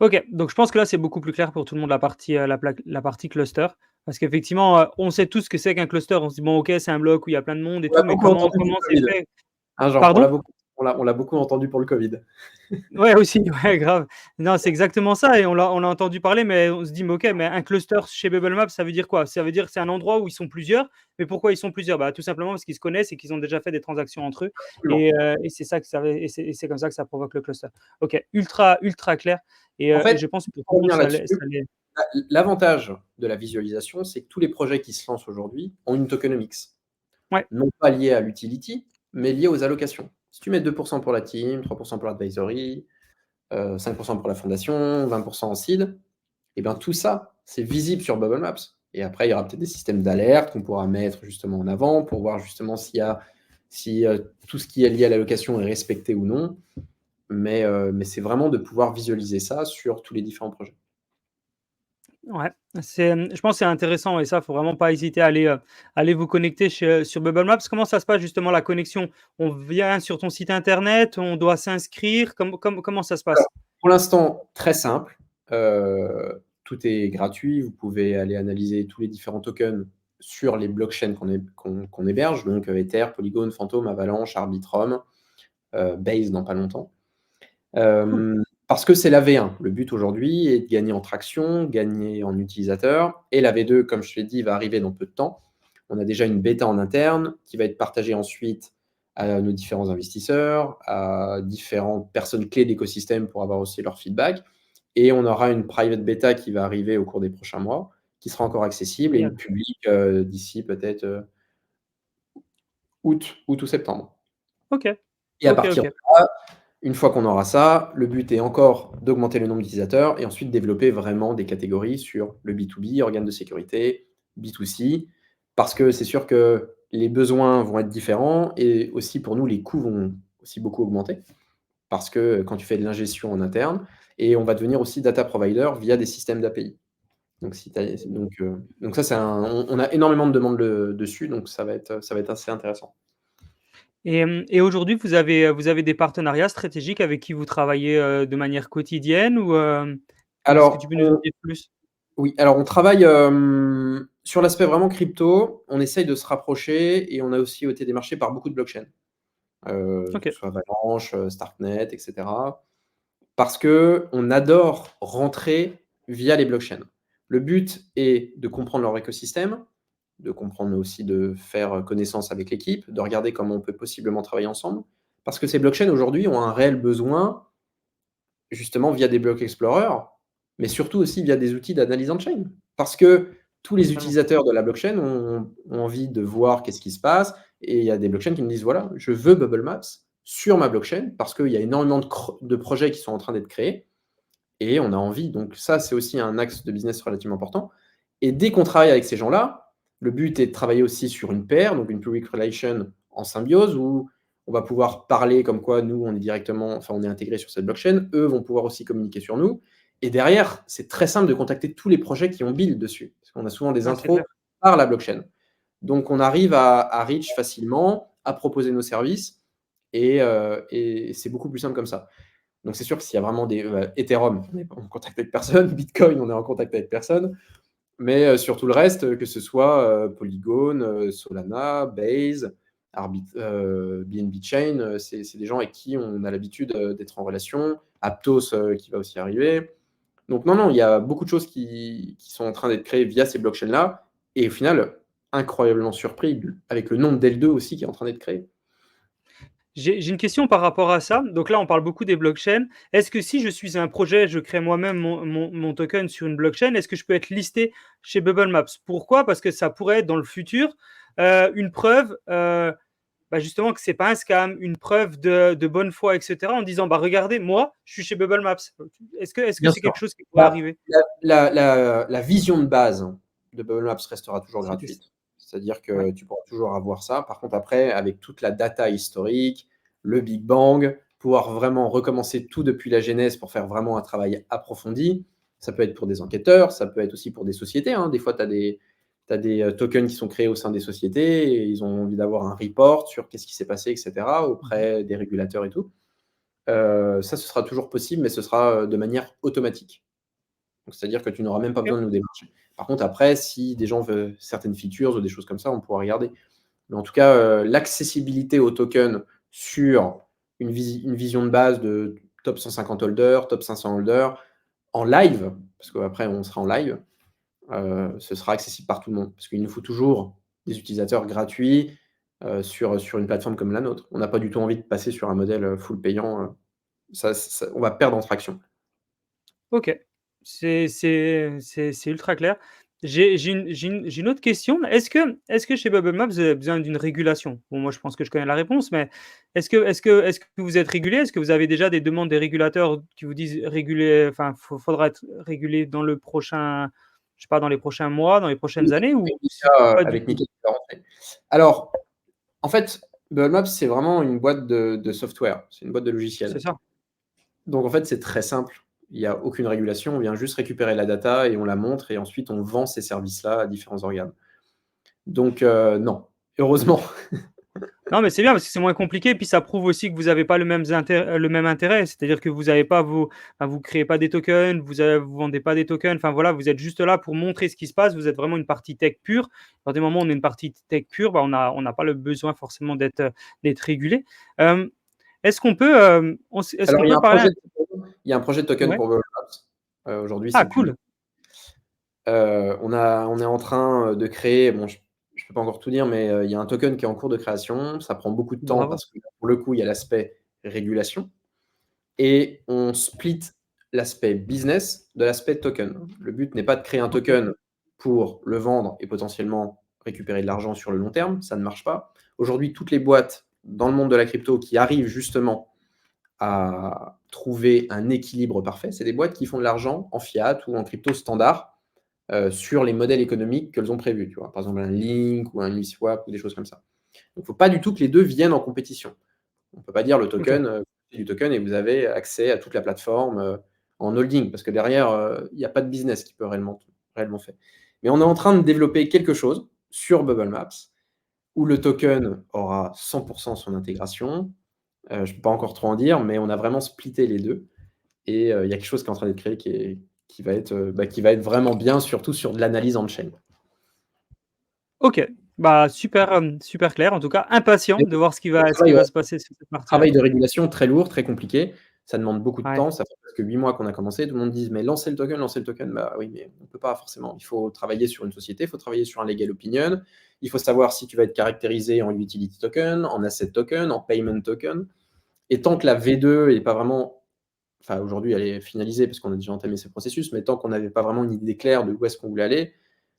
Speaker 1: OK, donc je pense que là, c'est beaucoup plus clair pour tout le monde la partie cluster. Parce qu'effectivement, on sait tous ce que c'est qu'un cluster. On se dit: «Bon, OK, c'est un bloc où il y a plein de monde et
Speaker 2: On l'a
Speaker 1: tout», mais
Speaker 2: beaucoup entendu pour
Speaker 1: comment
Speaker 2: le
Speaker 1: c'est
Speaker 2: Covid,
Speaker 1: fait?
Speaker 2: hein, Jean,
Speaker 1: Pardon?
Speaker 2: on l'a beaucoup entendu pour le Covid.
Speaker 1: Ouais, aussi, ouais, grave. Non, c'est exactement ça et on l'a entendu parler, mais on se dit: «Mais OK, mais un cluster chez Bubble Map, ça veut dire quoi?» Ça veut dire que c'est un endroit où ils sont plusieurs, mais pourquoi ils sont plusieurs? Bah, tout simplement parce qu'ils se connaissent et qu'ils ont déjà fait des transactions entre eux
Speaker 2: Absolument.
Speaker 1: et c'est ça que ça et c'est comme ça que ça provoque le cluster. OK, ultra, ultra clair
Speaker 2: En
Speaker 1: et
Speaker 2: fait,
Speaker 1: je pense que pour tout
Speaker 2: pour
Speaker 1: le monde,
Speaker 2: revenir là-dessus,
Speaker 1: ça l'est.
Speaker 2: l'avantage de la visualisation, c'est que tous les projets qui se lancent aujourd'hui ont une tokenomics.
Speaker 1: Ouais,
Speaker 2: Non pas liée à l'utility, mais liée aux allocations. Si tu mets 2 pour la team, 3 pour l'advisory, 5 pour la fondation, 20 en seed, et ben tout ça, c'est visible sur Bubble Maps. Et après, il y aura peut-être des systèmes d'alerte qu'on pourra mettre justement en avant pour voir justement si tout ce qui est lié à l'allocation est respecté ou non. Mais c'est vraiment de pouvoir visualiser ça sur tous les différents projets.
Speaker 1: ouais, je pense que c'est intéressant et ça, faut vraiment pas hésiter à aller vous connecter sur Bubble Maps. Comment ça se passe justement la connexion? On vient sur ton site internet, on doit s'inscrire? Comment ça se passe?
Speaker 2: Pour l'instant, très simple. Tout est gratuit. Vous pouvez aller analyser tous les différents tokens sur les blockchains qu'on héberge, donc Ether, Polygon, Phantom, Avalanche, Arbitrum, Base dans pas longtemps.
Speaker 1: Cool.
Speaker 2: Parce que c'est la V1. Le but aujourd'hui est de gagner en traction, gagner en utilisateurs. Et la V2, comme je te l'ai dit, va arriver dans peu de temps. On a déjà une bêta en interne qui va être partagée ensuite à nos différents investisseurs, à différentes personnes clés d'écosystème pour avoir aussi leur feedback. Et on aura une private beta qui va arriver au cours des prochains mois, qui sera encore accessible, et une
Speaker 1: Génial.
Speaker 2: publique d'ici peut-être août ou septembre.
Speaker 1: OK.
Speaker 2: Et à
Speaker 1: OK,
Speaker 2: partir de
Speaker 1: OK.
Speaker 2: là, une fois qu'on aura ça, le but est encore d'augmenter le nombre d'utilisateurs et ensuite développer vraiment des catégories sur le B2B, organes de sécurité, B2C, parce que c'est sûr que les besoins vont être différents et aussi pour nous, les coûts vont aussi beaucoup augmenter parce que quand tu fais de l'ingestion en interne et on va devenir aussi data provider via des systèmes d'API. Donc, donc ça, on a énormément de demandes dessus, donc ça va être assez intéressant.
Speaker 1: Et aujourd'hui, vous avez des partenariats stratégiques avec qui vous travaillez, de manière quotidienne ou est-ce que tu
Speaker 2: Alors,
Speaker 1: peux nous en dire plus?
Speaker 2: oui, alors on travaille, sur l'aspect vraiment crypto, on essaye de se rapprocher et on a aussi été démarché par beaucoup de blockchains, que
Speaker 1: OK.
Speaker 2: ce soit Avalanche, Starknet et cetera. Parce qu'on adore rentrer via les blockchains. Le but est de comprendre leur écosystème, de comprendre aussi de faire connaissance avec l'équipe, de regarder comment on peut possiblement travailler ensemble. Parce que ces blockchains aujourd'hui ont un réel besoin justement via des blocs Explorer, mais surtout aussi via des outils d'analyse on-chain. Parce que tous les
Speaker 1: Totalement.
Speaker 2: utilisateurs de la blockchain ont envie de voir qu'est-ce qui se passe. Et il y a des blockchains qui me disent, voilà, je veux Bubble Maps sur ma blockchain parce qu'il y a énormément de projets qui sont en train d'être créés et on a envie. Donc ça, c'est aussi un axe de business relativement important. Et dès qu'on travaille avec ces gens-là, le but est de travailler aussi sur une paire, donc une public relation en symbiose, où on va pouvoir parler comme quoi nous, on est directement, enfin, on est intégré sur cette blockchain. Eux vont pouvoir aussi communiquer sur nous. Et derrière, c'est très simple de contacter tous les projets qui ont build dessus, parce qu'on a souvent des
Speaker 1: Ouais, c'est
Speaker 2: intros
Speaker 1: clair.
Speaker 2: par la blockchain. Donc, on arrive à reach facilement, à proposer nos services, et c'est beaucoup plus simple comme ça. Donc, c'est sûr que s'il y a vraiment des Ethereum, on est en contact avec personne. Bitcoin, on est en contact avec personne. Mais sur tout le reste, que ce soit Polygon, Solana, Base, BNB Chain, c'est des gens avec qui on a l'habitude d'être en relation. Aptos qui va aussi arriver. Donc non, non, il y a beaucoup de choses qui sont en train d'être créées via ces blockchains-là. Et au final, incroyablement surpris avec le nombre d'L2 aussi qui est en train d'être créé.
Speaker 1: J'ai une question par rapport à ça. Donc là, on parle beaucoup des blockchains. Est-ce que si je suis un projet, je crée moi-même mon token sur une blockchain, est-ce que je peux être listé chez Bubble Maps? Pourquoi? Parce que ça pourrait être dans le futur une preuve, bah, justement que c'est pas un scam, une preuve de bonne foi, etc. En disant, bah regardez, moi, je suis chez Bubble Maps. Est-ce que
Speaker 2: Bien
Speaker 1: c'est
Speaker 2: sûr.
Speaker 1: quelque chose qui pourrait
Speaker 2: Bah,
Speaker 1: arriver?
Speaker 2: la vision de base de Bubble Maps restera toujours
Speaker 1: C'était
Speaker 2: gratuite. C'est-à-dire
Speaker 1: ouais.
Speaker 2: que tu pourras toujours avoir ça. Par contre, après, avec toute la data historique, le Big Bang, pouvoir vraiment recommencer tout depuis la genèse pour faire vraiment un travail approfondi, ça peut être pour des enquêteurs, ça peut être aussi pour des sociétés, hein. Des fois, tu as des tokens qui sont créés au sein des sociétés et ils ont envie d'avoir un report sur qu'est-ce qui s'est passé, etc.,
Speaker 1: Mmh.
Speaker 2: auprès des régulateurs et tout. Ça, ce sera toujours possible, mais ce sera de manière automatique. Donc, c'est-à-dire que tu n'auras même pas
Speaker 1: OK,
Speaker 2: besoin de nous démarcher. Par contre, après, si des gens veulent certaines features ou des choses comme ça, on pourra regarder. Mais en tout cas, l'accessibilité aux tokens sur une vision de base de top 150 holders, top 500 holders, en live, parce qu'après on sera en live, ce sera accessible par tout le monde. Parce qu'il nous faut toujours des utilisateurs gratuits sur une plateforme comme la nôtre. On n'a pas du tout envie de passer sur un modèle full payant. On va perdre en traction.
Speaker 1: OK. C'est ultra clair. J'ai une autre question. Est-ce que chez Bubble Map, vous avez besoin d'une régulation? Bon, moi, je pense que je connais la réponse, mais est-ce que vous êtes régulé? Est-ce que vous avez déjà des demandes des régulateurs qui vous disent réguler, enfin, faudra être régulé dans le prochain, je sais pas, dans les prochains mois, dans les prochaines années ou c'est pas du
Speaker 2: Avec
Speaker 1: tout?
Speaker 2: Mika qui va rentrer. Alors, en fait, Bubble Maps, c'est vraiment une boîte de software, c'est une boîte de
Speaker 1: C'est
Speaker 2: logiciels.
Speaker 1: ça?
Speaker 2: Donc en fait, c'est très simple. Il n'y a aucune régulation, on vient juste récupérer la data et on la montre et ensuite on vend ces services-là à différents organes. Donc non, heureusement.
Speaker 1: Non, mais c'est bien parce que c'est moins compliqué, puis ça prouve aussi que vous avez pas le même intérêt. C'est-à-dire que vous avez pas vous créez pas des tokens, vous vendez pas des tokens, enfin voilà, vous êtes juste là pour montrer ce qui se passe. Vous êtes vraiment une partie tech pure. Dans des moments où on est une partie tech pure, bah, on n'a pas le besoin forcément d'être régulé. Hem, est-ce
Speaker 2: Alors
Speaker 1: qu'on peut parler un
Speaker 2: il y a un projet de token
Speaker 1: ouais?
Speaker 2: pour Bubble Maps. Aujourd'hui,
Speaker 1: Ah
Speaker 2: c'est public.
Speaker 1: cool!
Speaker 2: On est en train de créer, bon, je ne peux pas encore tout dire, mais il y a un token qui est en cours de création. Ça prend beaucoup de temps
Speaker 1: Bravo.
Speaker 2: parce que pour le coup, il y a l'aspect régulation. Et on split l'aspect business de l'aspect token. Le but n'est pas de créer un
Speaker 1: OK.
Speaker 2: token pour le vendre et potentiellement récupérer de l'argent sur le long terme, ça ne marche pas. Aujourd'hui, toutes les boîtes dans le monde de la crypto qui arrivent justement à trouver un équilibre parfait, c'est des boîtes qui font de l'argent en fiat ou en crypto standard sur les modèles économiques qu'elles ont prévus. Tu vois, par exemple, un Link ou un Uniswap ou des choses comme ça. Donc, il ne faut pas du tout que les deux viennent en compétition. On ne peut pas dire le
Speaker 1: OK.
Speaker 2: token, du token et vous avez accès à toute la plateforme en holding, parce que derrière, il n'y a pas de business qui peut réellement fait. Mais on est en train de développer quelque chose sur Bubble Maps où le token aura 100% son intégration. Je ne peux pas encore trop en dire, mais on a vraiment splitté les deux. Et il y a quelque chose qui est en train d'être créé qui va être vraiment bien, surtout sur de l'analyse on-chain.
Speaker 1: OK. Bah, super, super clair. En tout cas, impatient
Speaker 2: Mais
Speaker 1: de voir
Speaker 2: le
Speaker 1: ce qui
Speaker 2: travail,
Speaker 1: va
Speaker 2: ouais,
Speaker 1: se passer sur cette partie-là.
Speaker 2: travail de régulation très lourd, très compliqué. Ça demande beaucoup de
Speaker 1: Ouais.
Speaker 2: temps. Ça fait presque 8 mois qu'on a commencé. Tout le monde dit: «Mais lancez le token, lancez le token». Bah oui, mais on ne peut pas forcément. Il faut travailler sur une société, il faut travailler sur un legal opinion. Il faut savoir si tu vas être caractérisé en utility token, en asset token, en payment token. Et tant que la V2 est pas vraiment, enfin aujourd'hui elle est finalisée parce qu'on a déjà entamé ces processus, mais tant qu'on n'avait pas vraiment une idée claire de où est-ce qu'on voulait aller,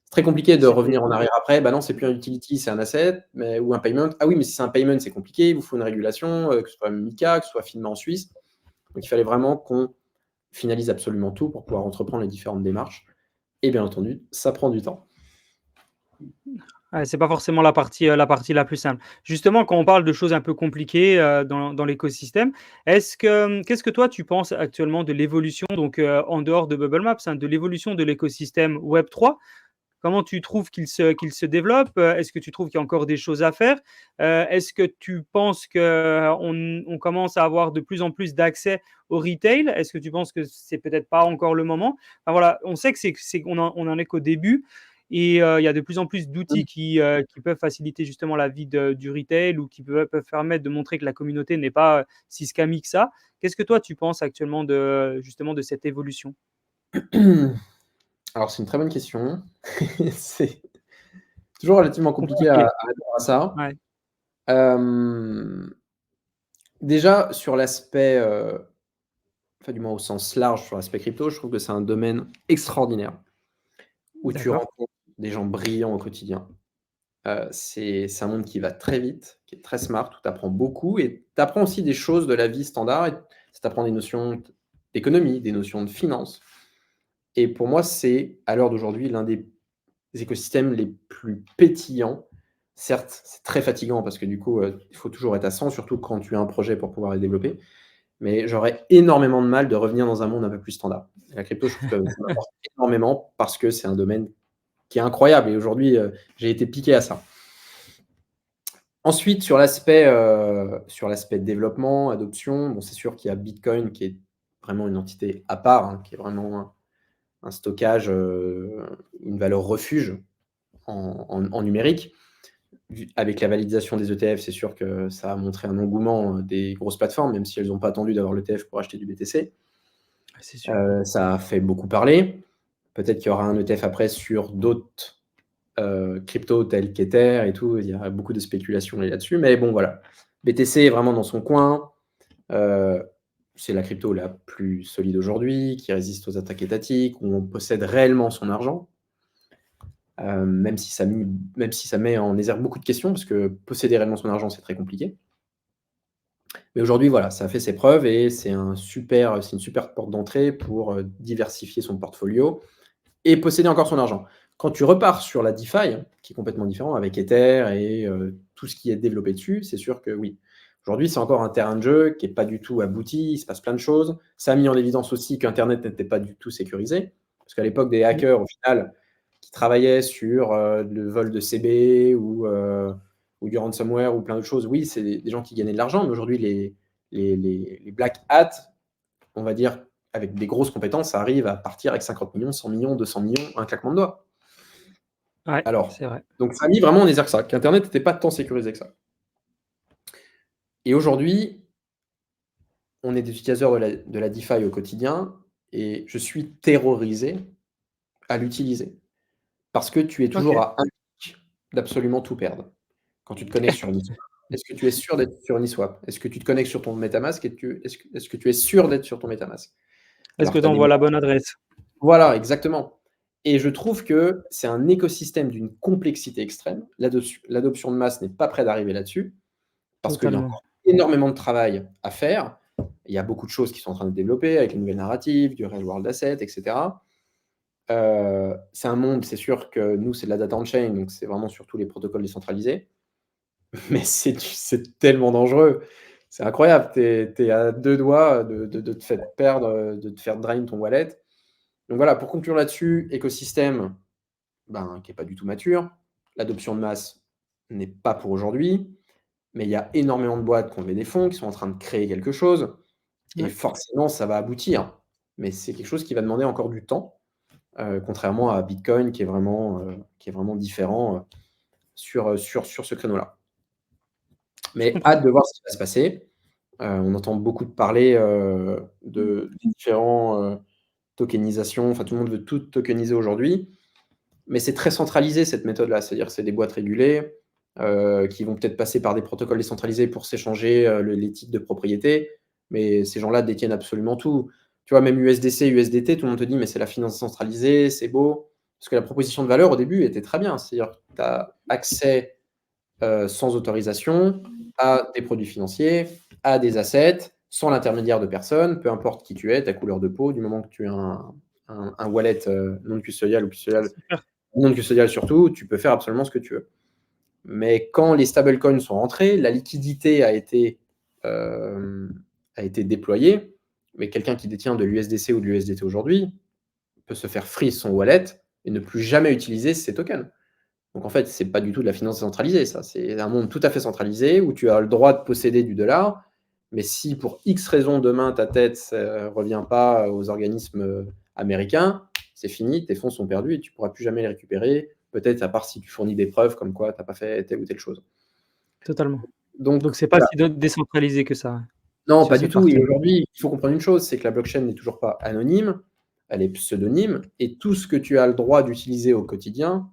Speaker 2: c'est très compliqué de
Speaker 1: C'était
Speaker 2: revenir en arrière après. Bah non, c'est plus un utility, c'est un asset, mais, ou un payment. Ah oui, mais si c'est un payment, c'est compliqué, il vous faut une régulation, que ce soit MiCA, que ce soit FINMA en Suisse. Donc il fallait vraiment qu'on finalise absolument tout pour pouvoir entreprendre les différentes démarches. Et bien entendu, ça prend du temps.
Speaker 1: Ouais, c'est pas forcément la partie la plus simple. Justement, quand on parle de choses un peu compliquées, dans l'écosystème, qu'est-ce que toi tu penses actuellement de l'évolution donc, en dehors de Bubble Maps, hein, de l'évolution de l'écosystème Web3? Comment tu trouves qu'il se développe? Est-ce que tu trouves qu'il y a encore des choses à faire? Est-ce que tu penses qu'on commence à avoir de plus en plus d'accès au retail? Est-ce que tu penses que c'est peut-être pas encore le moment? Enfin voilà, on sait que on en est qu'au début et il y a de plus en plus d'outils qui peuvent faciliter justement la vie du retail ou qui peuvent permettre de montrer que la communauté n'est pas, si scammy que ça. Qu'est-ce que toi tu penses actuellement justement de cette évolution?
Speaker 2: Alors c'est une très bonne question. C'est toujours relativement compliqué
Speaker 1: Compliqué.
Speaker 2: à répondre à ça.
Speaker 1: Ouais.
Speaker 2: Hem Déjà, sur l'aspect, enfin, du moins au sens large, sur l'aspect crypto, je trouve que c'est un domaine extraordinaire où tu
Speaker 1: D'accord.
Speaker 2: rencontres des gens brillants au quotidien. C'est un monde qui va très vite, qui est très smart, où tu apprends beaucoup et tu apprends aussi des choses de la vie standard et ça t'apprend des notions d'économie, des notions de finance et pour moi, c'est, à l'heure d'aujourd'hui, l'un des écosystèmes les plus pétillants. Certes, c'est très fatigant parce que du coup, il faut toujours être à 100, surtout quand tu as un projet pour pouvoir le développer, mais j'aurais énormément de mal de revenir dans un monde un peu plus standard. Et la crypto, je trouve que ça m'apporte énormément parce que c'est un domaine qui est incroyable et aujourd'hui, j'ai été piqué à ça. Ensuite, sur l'aspect développement, adoption, bon, c'est sûr qu'il y a Bitcoin qui est vraiment une entité à part, hein, qui est vraiment un stockage, une valeur refuge en numérique. Avec la validation des ETF, c'est sûr que ça a montré un engouement des grosses plateformes, même si elles n'ont pas attendu d'avoir l'ETF pour acheter du BTC.
Speaker 1: C'est sûr.
Speaker 2: Ça a fait beaucoup parler. Peut-être qu'il y aura un ETF après sur d'autres cryptos tels qu'Ether et tout. Il y a beaucoup de spéculations là-dessus. Mais bon, voilà. BTC est vraiment dans son coin. C'est la crypto la plus solide aujourd'hui, qui résiste aux attaques étatiques, où on possède réellement son argent. Même si ça met en exergue beaucoup de questions, parce que posséder réellement son argent, c'est très compliqué. Mais aujourd'hui, voilà, ça a fait ses preuves et c'est une super porte d'entrée pour diversifier son portfolio et posséder encore son argent. Quand tu repars sur la DeFi, qui est complètement différent avec Ether et tout ce qui est développé dessus, c'est sûr que oui. Aujourd'hui, c'est encore un terrain de jeu qui n'est pas du tout abouti, il se passe plein de choses. Ça a mis en évidence aussi qu'Internet n'était pas du tout sécurisé, parce qu'à l'époque des
Speaker 1: Mmh.
Speaker 2: hackers, au final, qui travaillaient sur le vol de CB ou du ransomware ou plein d'autres choses, oui, c'est des gens qui gagnaient de l'argent, mais aujourd'hui, les black hats, on va dire, avec des grosses compétences, ça arrive à partir avec 50 millions, 100 millions, 200 millions, un claquement de doigts.
Speaker 1: Ouais,
Speaker 2: Alors,
Speaker 1: c'est vrai.
Speaker 2: donc ça a mis vraiment en exergue ça, qu'Internet n'était pas tant sécurisé que ça. Et aujourd'hui, on est des utilisateurs de la DeFi au quotidien et je suis terrorisé à l'utiliser. Parce que tu es toujours
Speaker 1: OK.
Speaker 2: à un clic d'absolument tout perdre. Quand tu te connectes sur Uniswap, est-ce que tu es sûr d'être sur Uniswap? Est-ce que tu te connectes sur ton MetaMask et est-ce que tu es sûr d'être sur ton MetaMask?
Speaker 1: Est-ce
Speaker 2: Alors
Speaker 1: que
Speaker 2: que tu
Speaker 1: tu
Speaker 2: as des
Speaker 1: envoies la bonne adresse?
Speaker 2: voilà, exactement. Et je trouve que c'est un écosystème d'une complexité extrême. L'adoption de masse n'est pas près d'arriver là-dessus, parce qu'il y a
Speaker 1: Totalement.
Speaker 2: encore énormément de travail à faire. Il y a beaucoup de choses qui sont en train de développer avec les nouvelles narratives, du real world asset, et cetera. C'est un monde, c'est sûr que nous, c'est de la data on-chain, donc c'est vraiment sur tous les protocoles décentralisés. Mais c'est tellement dangereux. C'est incroyable. Tu es à 2 doigts de te faire perdre, de te faire drain ton wallet. Donc voilà, pour conclure là-dessus, écosystème, ben, qui est pas du tout mature. L'adoption de masse n'est pas pour aujourd'hui, mais il y a énormément de boîtes qui ont levé des fonds, qui sont en train de créer quelque chose et
Speaker 1: Ouais.
Speaker 2: forcément ça va aboutir. Mais c'est quelque chose qui va demander encore du temps, contrairement à Bitcoin qui est vraiment différent, sur ce créneau-là.
Speaker 1: Je
Speaker 2: Mais
Speaker 1: comprends.
Speaker 2: hâte de voir ce qui va se passer. On entend beaucoup de parler, de différents, tokenisations, enfin tout le monde veut tout tokeniser aujourd'hui. Mais c'est très centralisé cette méthode-là, c'est-à-dire que c'est des boîtes régulées, qui vont peut-être passer par des protocoles décentralisés pour s'échanger, les titres de propriété, mais ces gens-là détiennent absolument tout. Tu vois, même USDC, USDT, tout le monde te dit: «Mais c'est la finance centralisée, c'est beau». Parce que la proposition de valeur au début était très bien, c'est-à-dire que tu as accès, sans autorisation à des produits financiers, à des assets, sans l'intermédiaire de personne, peu importe qui tu es, ta couleur de peau, du moment que tu as un wallet, non custodial ou custodial
Speaker 1: Super.
Speaker 2: non custodial surtout, tu peux faire absolument ce que tu veux. Mais quand les stablecoins sont rentrés, la liquidité a été déployée, mais quelqu'un qui détient de l'USDC ou de l'USDT aujourd'hui peut se faire freeze son wallet et ne plus jamais utiliser ces tokens. Donc en fait, c'est pas du tout de la finance centralisée, ça. C'est un monde tout à fait centralisé où tu as le droit de posséder du dollar, mais si pour X raison demain ta tête ne revient pas aux organismes américains, c'est fini, tes fonds sont perdus et tu pourras plus jamais les récupérer. Peut-être à part si tu fournis des preuves comme quoi tu n'as pas fait telle ou telle chose.
Speaker 1: Totalement.
Speaker 2: Donc
Speaker 1: Donc c'est pas
Speaker 2: voilà.
Speaker 1: si décentralisé que ça,
Speaker 2: Non,
Speaker 1: sur
Speaker 2: pas du
Speaker 1: cette
Speaker 2: tout. Et
Speaker 1: partie-là.
Speaker 2: aujourd'hui, il faut comprendre une chose, c'est que la blockchain n'est toujours pas anonyme, elle est pseudonyme, et tout ce que tu as le droit d'utiliser au quotidien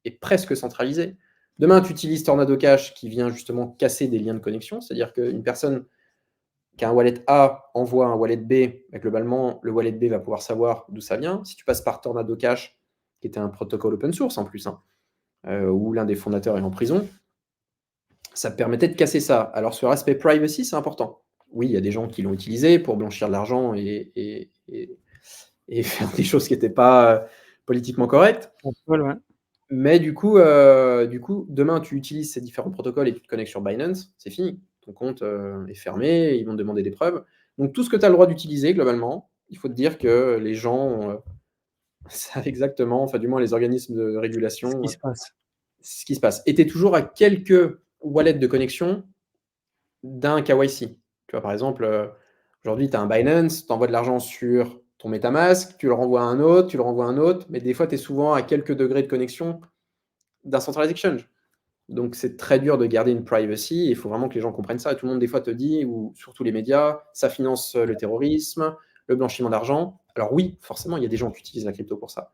Speaker 2: est presque centralisé. Demain, tu utilises Tornado Cash qui vient justement casser des liens de connexion, c'est-à-dire qu'une personne qu'un wallet A envoie un wallet B, bah, globalement, le wallet B va pouvoir savoir d'où ça vient. Si tu passes par Tornado Cash, qui était un protocole open source en plus, hein, où l'un des fondateurs est en prison, ça permettait de casser ça. Alors sur l'aspect privacy, c'est important. Oui, il y a des gens qui l'ont utilisé pour blanchir de l'argent et faire des choses qui n'étaient pas politiquement correctes.
Speaker 1: Ouais.
Speaker 2: Mais du coup, demain, tu utilises ces différents protocoles et tu te connectes sur Binance, c'est fini. Ton compte est fermé, ils vont te demander des preuves. Donc tout ce que tu as le droit d'utiliser, globalement, il faut te dire que les gens savent exactement, enfin du moins les organismes de
Speaker 1: Ce qui
Speaker 2: régulation,
Speaker 1: se passe.
Speaker 2: ce qui se passe. Et tu es toujours à quelques wallets de connexion d'un KYC. Tu vois, par exemple, aujourd'hui, tu as un Binance, tu envoies de l'argent sur ton MetaMask, tu le renvoies à un autre, tu le renvoies à un autre, mais des fois, tu es souvent à quelques degrés de connexion d'un centralized exchange. Donc, c'est très dur de garder une privacy. Il faut vraiment que les gens comprennent ça. Et tout le monde, des fois, te dit, ou surtout les médias, ça finance le terrorisme, le blanchiment d'argent. Alors oui, forcément, il y a des gens qui utilisent la crypto pour ça.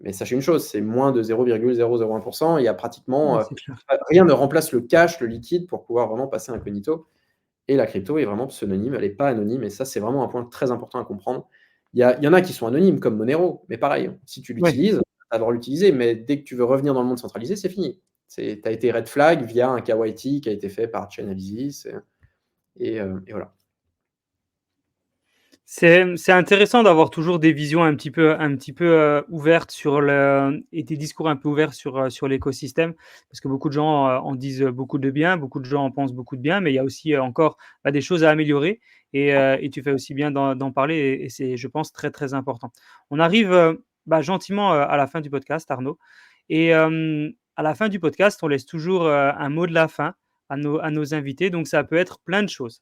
Speaker 2: Mais sachez une chose, c'est moins de 0,001%. Il y a
Speaker 1: Ouais,
Speaker 2: pratiquement
Speaker 1: c'est clair.
Speaker 2: rien ne remplace le cash, le liquide, pour pouvoir vraiment passer incognito. Et la crypto est vraiment pseudonyme, elle n'est pas anonyme. Et ça, c'est vraiment un point très important à comprendre. Il y en a qui sont anonymes, comme Monero, mais pareil, si tu
Speaker 1: Ouais.
Speaker 2: l'utilises, tu as le droit de l'utiliser, mais dès que tu veux revenir dans le monde centralisé, c'est fini. Tu as été red flag via un KYT qui a été fait par Chainalysis. Et voilà.
Speaker 1: C'est intéressant d'avoir toujours des visions un petit peu, ouvertes sur le et des discours un peu ouverts sur l'écosystème. Parce que beaucoup de gens, en disent, beaucoup de bien, beaucoup de gens en pensent beaucoup de bien, mais il y a aussi, encore, bah, des choses à améliorer et tu fais aussi bien d'en parler et c'est, je pense, très, très important. On arrive, bah, gentiment, à la fin du podcast, Arnaud et à la fin du podcast, on laisse toujours, un mot de la fin à nos invités, donc ça peut être plein de choses.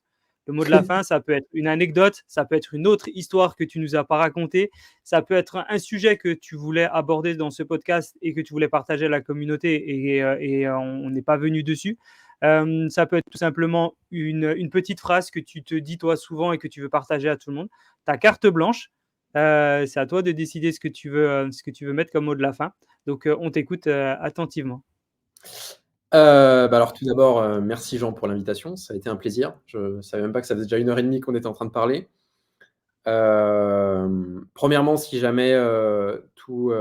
Speaker 1: Le mot de la fin, ça peut être une anecdote, ça peut être une autre histoire que tu nous as pas racontée, ça peut être un sujet que tu voulais aborder dans ce podcast et que tu voulais partager à la communauté on n'est pas venu dessus. Ça peut être tout simplement une petite phrase que tu te dis toi souvent et que tu veux partager à tout le monde. Ta carte blanche, c'est à toi de décider ce que tu veux mettre comme mot de la fin. Donc, on t'écoute attentivement.
Speaker 2: Bah alors tout d'abord, merci Jean pour l'invitation, ça a été un plaisir. Je ne savais même pas que ça faisait déjà 1 h 30 qu'on était en train de parler. Premièrement, si jamais tous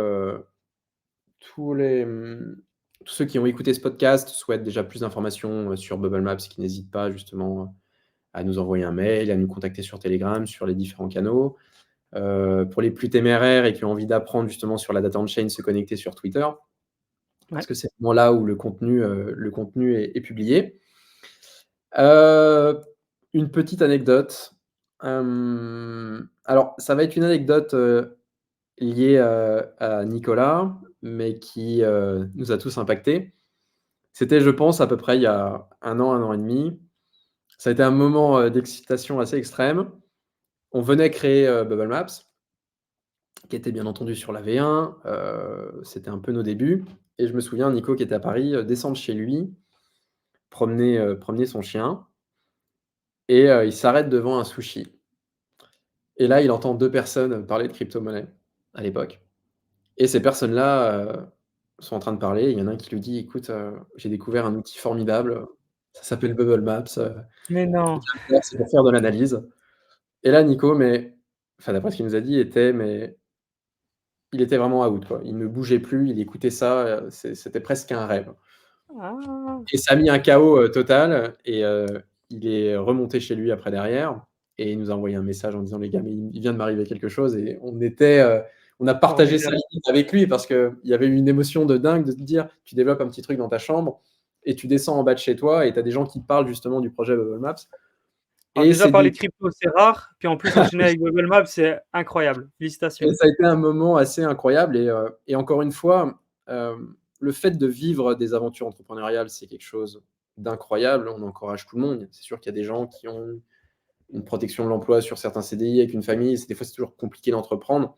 Speaker 2: les, tous ceux qui ont écouté ce podcast souhaitent déjà plus d'informations sur Bubble Maps, qui n'hésitent pas justement à nous envoyer un mail, à nous contacter sur Telegram, sur les différents canaux. Pour les plus téméraires et qui ont envie d'apprendre justement sur la data on-chain, se connecter sur Twitter, parce
Speaker 1: Ouais.
Speaker 2: que c'est vraiment là où le contenu est publié. Une petite anecdote. Alors, ça va être une anecdote liée à Nicolas, mais qui nous a tous impactés. C'était, je pense, à peu près il y a 1 an et demi. Ça a été un moment d'excitation assez extrême. On venait créer Bubble Maps, qui était bien entendu sur la V1. C'était un peu nos débuts. Et je me souviens, Nico, qui était à Paris, descendre chez lui, promener son chien, et il s'arrête devant un sushi. Et là, il entend 2 personnes parler de crypto-monnaie, à l'époque. Et ces personnes-là, sont en train de parler. Il y en a un qui lui dit: «Écoute, j'ai découvert un outil formidable, ça s'appelle Bubble Maps,
Speaker 1: Mais non!
Speaker 2: viens le faire, c'est pour faire de l'analyse». Et là, Nico, enfin, d'après ce qu'il nous a dit, il était vraiment out, quoi. Il ne bougeait plus, il écoutait ça, c'était presque un rêve.
Speaker 1: Ah!
Speaker 2: Et ça a mis un chaos, total, et il est remonté chez lui après derrière et il nous a envoyé un message en disant: «Les gars, mais il vient de m'arriver quelque chose», et on a partagé ça
Speaker 1: Formidable.
Speaker 2: limite avec lui parce qu'il y avait eu une émotion de dingue de te dire: tu développes un petit truc dans ta chambre et tu descends en bas de chez toi et tu as des gens qui te parlent justement du projet Bubble Maps,
Speaker 1: Alors
Speaker 2: et
Speaker 1: déjà
Speaker 2: c'est
Speaker 1: parler
Speaker 2: des
Speaker 1: de crypto, c'est rare, puis en plus enchaîner avec Google Maps, c'est incroyable.
Speaker 2: et
Speaker 1: Félicitations.
Speaker 2: ça a été un moment assez incroyable, et encore une fois, le fait de vivre des aventures entrepreneuriales, c'est quelque chose d'incroyable. On encourage tout le monde. C'est sûr qu'il y a des gens qui ont une protection de l'emploi sur certains CDI avec une famille, des fois, c'est toujours compliqué d'entreprendre.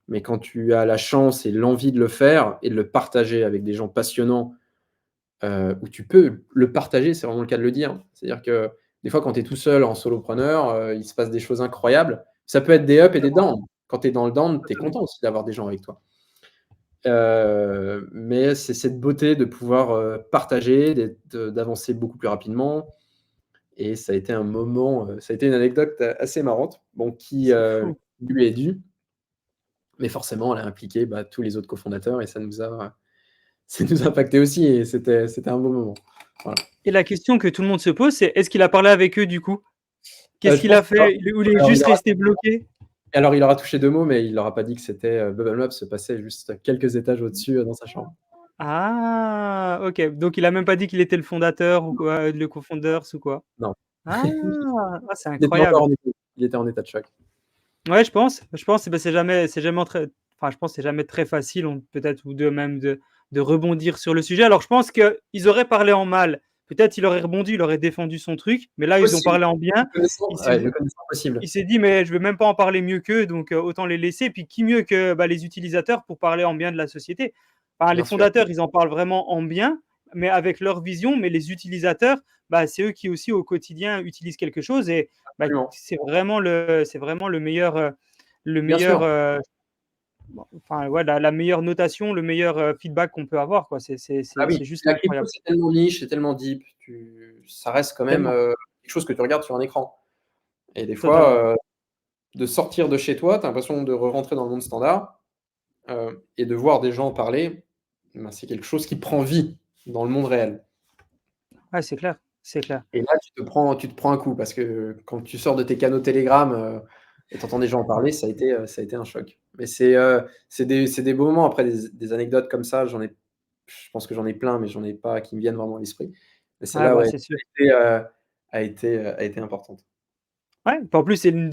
Speaker 2: Mais quand tu as la chance et l'envie de le faire et de le partager avec des gens passionnants, où tu peux le partager, c'est vraiment le cas de le dire. C'est-à-dire que des fois, quand tu es tout seul en solopreneur, il se passe des choses incroyables. Ça peut être des ups et des downs. Quand tu es dans le down, tu es
Speaker 1: Totalement.
Speaker 2: content aussi d'avoir des gens avec toi. Mais c'est cette beauté de pouvoir, partager, d'avancer beaucoup plus rapidement, et ça a été un moment, ça a été une anecdote assez marrante, bon qui,
Speaker 1: C'est fou.
Speaker 2: lui est due, mais forcément elle a impliqué, bah, tous les autres cofondateurs et ça nous a impacté aussi et c'était un beau moment. Voilà.
Speaker 1: Et la question que tout le monde se pose, c'est: est-ce qu'il a parlé avec eux du coup? Qu'est-ce
Speaker 2: Je
Speaker 1: qu'il
Speaker 2: pense
Speaker 1: a
Speaker 2: qu'il aura
Speaker 1: fait? Ou il est
Speaker 2: alors il
Speaker 1: juste
Speaker 2: aura
Speaker 1: resté bloqué?
Speaker 2: alors il aura touché 2 mots, mais il leur a pas dit que c'était, Bubble Map se passait juste quelques étages au-dessus, dans sa chambre.
Speaker 1: Ah! OK, donc il a même pas dit qu'il était le fondateur ou quoi, le cofounders ou quoi?
Speaker 2: Non.
Speaker 1: Ah! Ah, c'est
Speaker 2: Il était encore
Speaker 1: incroyable.
Speaker 2: en état il était en état de choc.
Speaker 1: Ouais, je pense, bah, c'est jamais très enfin, je pense que c'est jamais très facile, on peut-être ou de même de rebondir sur le sujet. Alors je pense qu'ils auraient parlé en mal, peut-être il aurait rebondi, il aurait défendu son truc, mais là, ils ont
Speaker 2: Possible,
Speaker 1: parlé en bien. Il s'est
Speaker 2: le
Speaker 1: dit
Speaker 2: connaissant possible.
Speaker 1: il s'est dit: «Mais je vais même pas en parler mieux qu'eux, donc autant les laisser». Puis qui mieux que, bah, les utilisateurs pour parler en bien de la société? Enfin, les
Speaker 2: Bien sûr,
Speaker 1: fondateurs, ils en parlent vraiment en bien, mais avec leur vision, mais les utilisateurs, bah, c'est eux qui aussi au quotidien utilisent quelque chose et bah,
Speaker 2: absolument.
Speaker 1: c'est vraiment le
Speaker 2: Bien
Speaker 1: meilleur,
Speaker 2: sûr.
Speaker 1: bon, enfin, ouais, la meilleure notation, le meilleur, feedback qu'on peut avoir, quoi.
Speaker 2: Ah oui,
Speaker 1: C'est juste
Speaker 2: la crypto,
Speaker 1: incroyable.
Speaker 2: c'est tellement niche, c'est tellement deep, ça reste quand même,
Speaker 1: Tellement,
Speaker 2: quelque chose que tu regardes sur un écran et des
Speaker 1: totalement.
Speaker 2: fois, de sortir de chez toi, tu as l'impression de re-rentrer dans le monde standard, et de voir des gens parler, ben, c'est quelque chose qui prend vie dans le monde réel
Speaker 1: Ouais, c'est clair, c'est clair.
Speaker 2: et là, tu te prends un coup parce que quand tu sors de tes canaux Telegram, et tu entends des gens en parler, ça a été un choc. Mais c'est des beaux moments après des anecdotes comme ça, je pense que j'en ai plein, mais j'en ai pas qui me viennent vraiment à l'esprit. Mais
Speaker 1: Ouais,
Speaker 2: celle-là,
Speaker 1: bah,
Speaker 2: ouais,
Speaker 1: c'est sûr.
Speaker 2: a été importante.
Speaker 1: Ouais, puis en plus, c'est une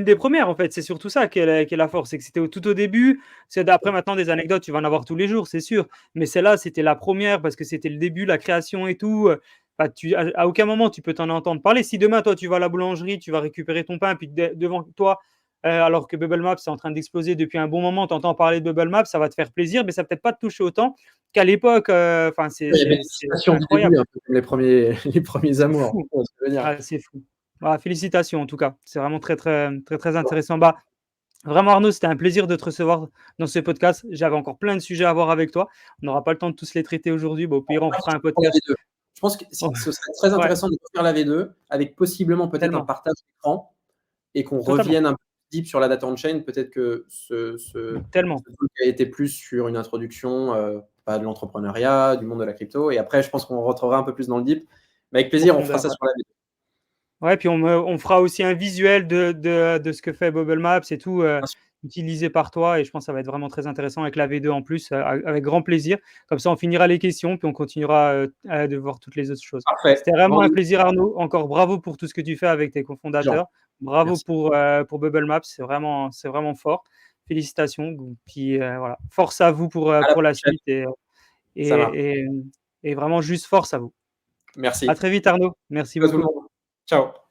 Speaker 1: des premières en fait, c'est surtout ça qui est la force, c'est que c'était tout au début. C'est après maintenant des anecdotes, tu vas en avoir tous les jours, c'est sûr, mais celle-là, c'était la première parce que c'était le début, la création et tout, bah, à aucun moment tu peux t'en entendre parler. Si demain, toi, tu vas à la boulangerie, tu vas récupérer ton pain, puis devant toi, alors que Bubble Maps est en train d'exploser depuis un bon moment, tu entends parler de Bubble Maps, ça va te faire plaisir, mais ça va peut-être pas te toucher autant qu'à l'époque, enfin
Speaker 2: Il y avait l'excitation
Speaker 1: c'est
Speaker 2: du début,
Speaker 1: incroyable,
Speaker 2: un peu comme les premiers les premiers
Speaker 1: c'est
Speaker 2: amours,
Speaker 1: fou.
Speaker 2: tu vois ce que je veux dire?
Speaker 1: Ah, c'est fou. Bah, félicitations en tout cas. C'est vraiment très, très, très, très intéressant. Bah, vraiment Arnaud, c'était un plaisir de te recevoir dans ce podcast. J'avais encore plein de sujets à voir avec toi. On n'aura pas le temps de tous les traiter aujourd'hui. Bah, au pire, on fera un
Speaker 2: Pour la
Speaker 1: podcast.
Speaker 2: V2. Je pense que
Speaker 1: Oh,
Speaker 2: ce serait très
Speaker 1: ouais,
Speaker 2: intéressant de faire la V2 avec possiblement peut-être un
Speaker 1: tellement,
Speaker 2: partage d'écran et qu'on
Speaker 1: totalement,
Speaker 2: revienne un peu deep sur la data on chain. Peut-être que
Speaker 1: tellement.
Speaker 2: ce truc a été plus sur une introduction, bah, de l'entrepreneuriat, du monde de la crypto et après je pense qu'on rentrera un peu plus dans le deep. Mais avec plaisir, on fera
Speaker 1: Profondeur,
Speaker 2: ça
Speaker 1: ouais.
Speaker 2: sur la V2.
Speaker 1: Ouais, puis on fera aussi un visuel de ce que fait Bubble Maps et tout,
Speaker 2: Bien sûr.
Speaker 1: utilisé par toi et je pense que ça va être vraiment très intéressant avec la V2 en plus, avec grand plaisir. Comme ça, on finira les questions, puis on continuera, de voir toutes les autres choses.
Speaker 2: Parfait.
Speaker 1: C'était vraiment un
Speaker 2: Vendu.
Speaker 1: plaisir Arnaud. Encore bravo pour tout ce que tu fais avec tes
Speaker 2: C'est gentil.
Speaker 1: cofondateurs. Bravo
Speaker 2: Merci.
Speaker 1: pour Bubble Maps, c'est vraiment fort. Félicitations, puis, voilà, force à vous
Speaker 2: À la
Speaker 1: pour la
Speaker 2: prochaine.
Speaker 1: suite
Speaker 2: Ça marche.
Speaker 1: et et vraiment juste force à vous. À
Speaker 2: Merci.
Speaker 1: très vite Arnaud. Merci
Speaker 2: À tout le
Speaker 1: beaucoup.
Speaker 2: monde. Ciao.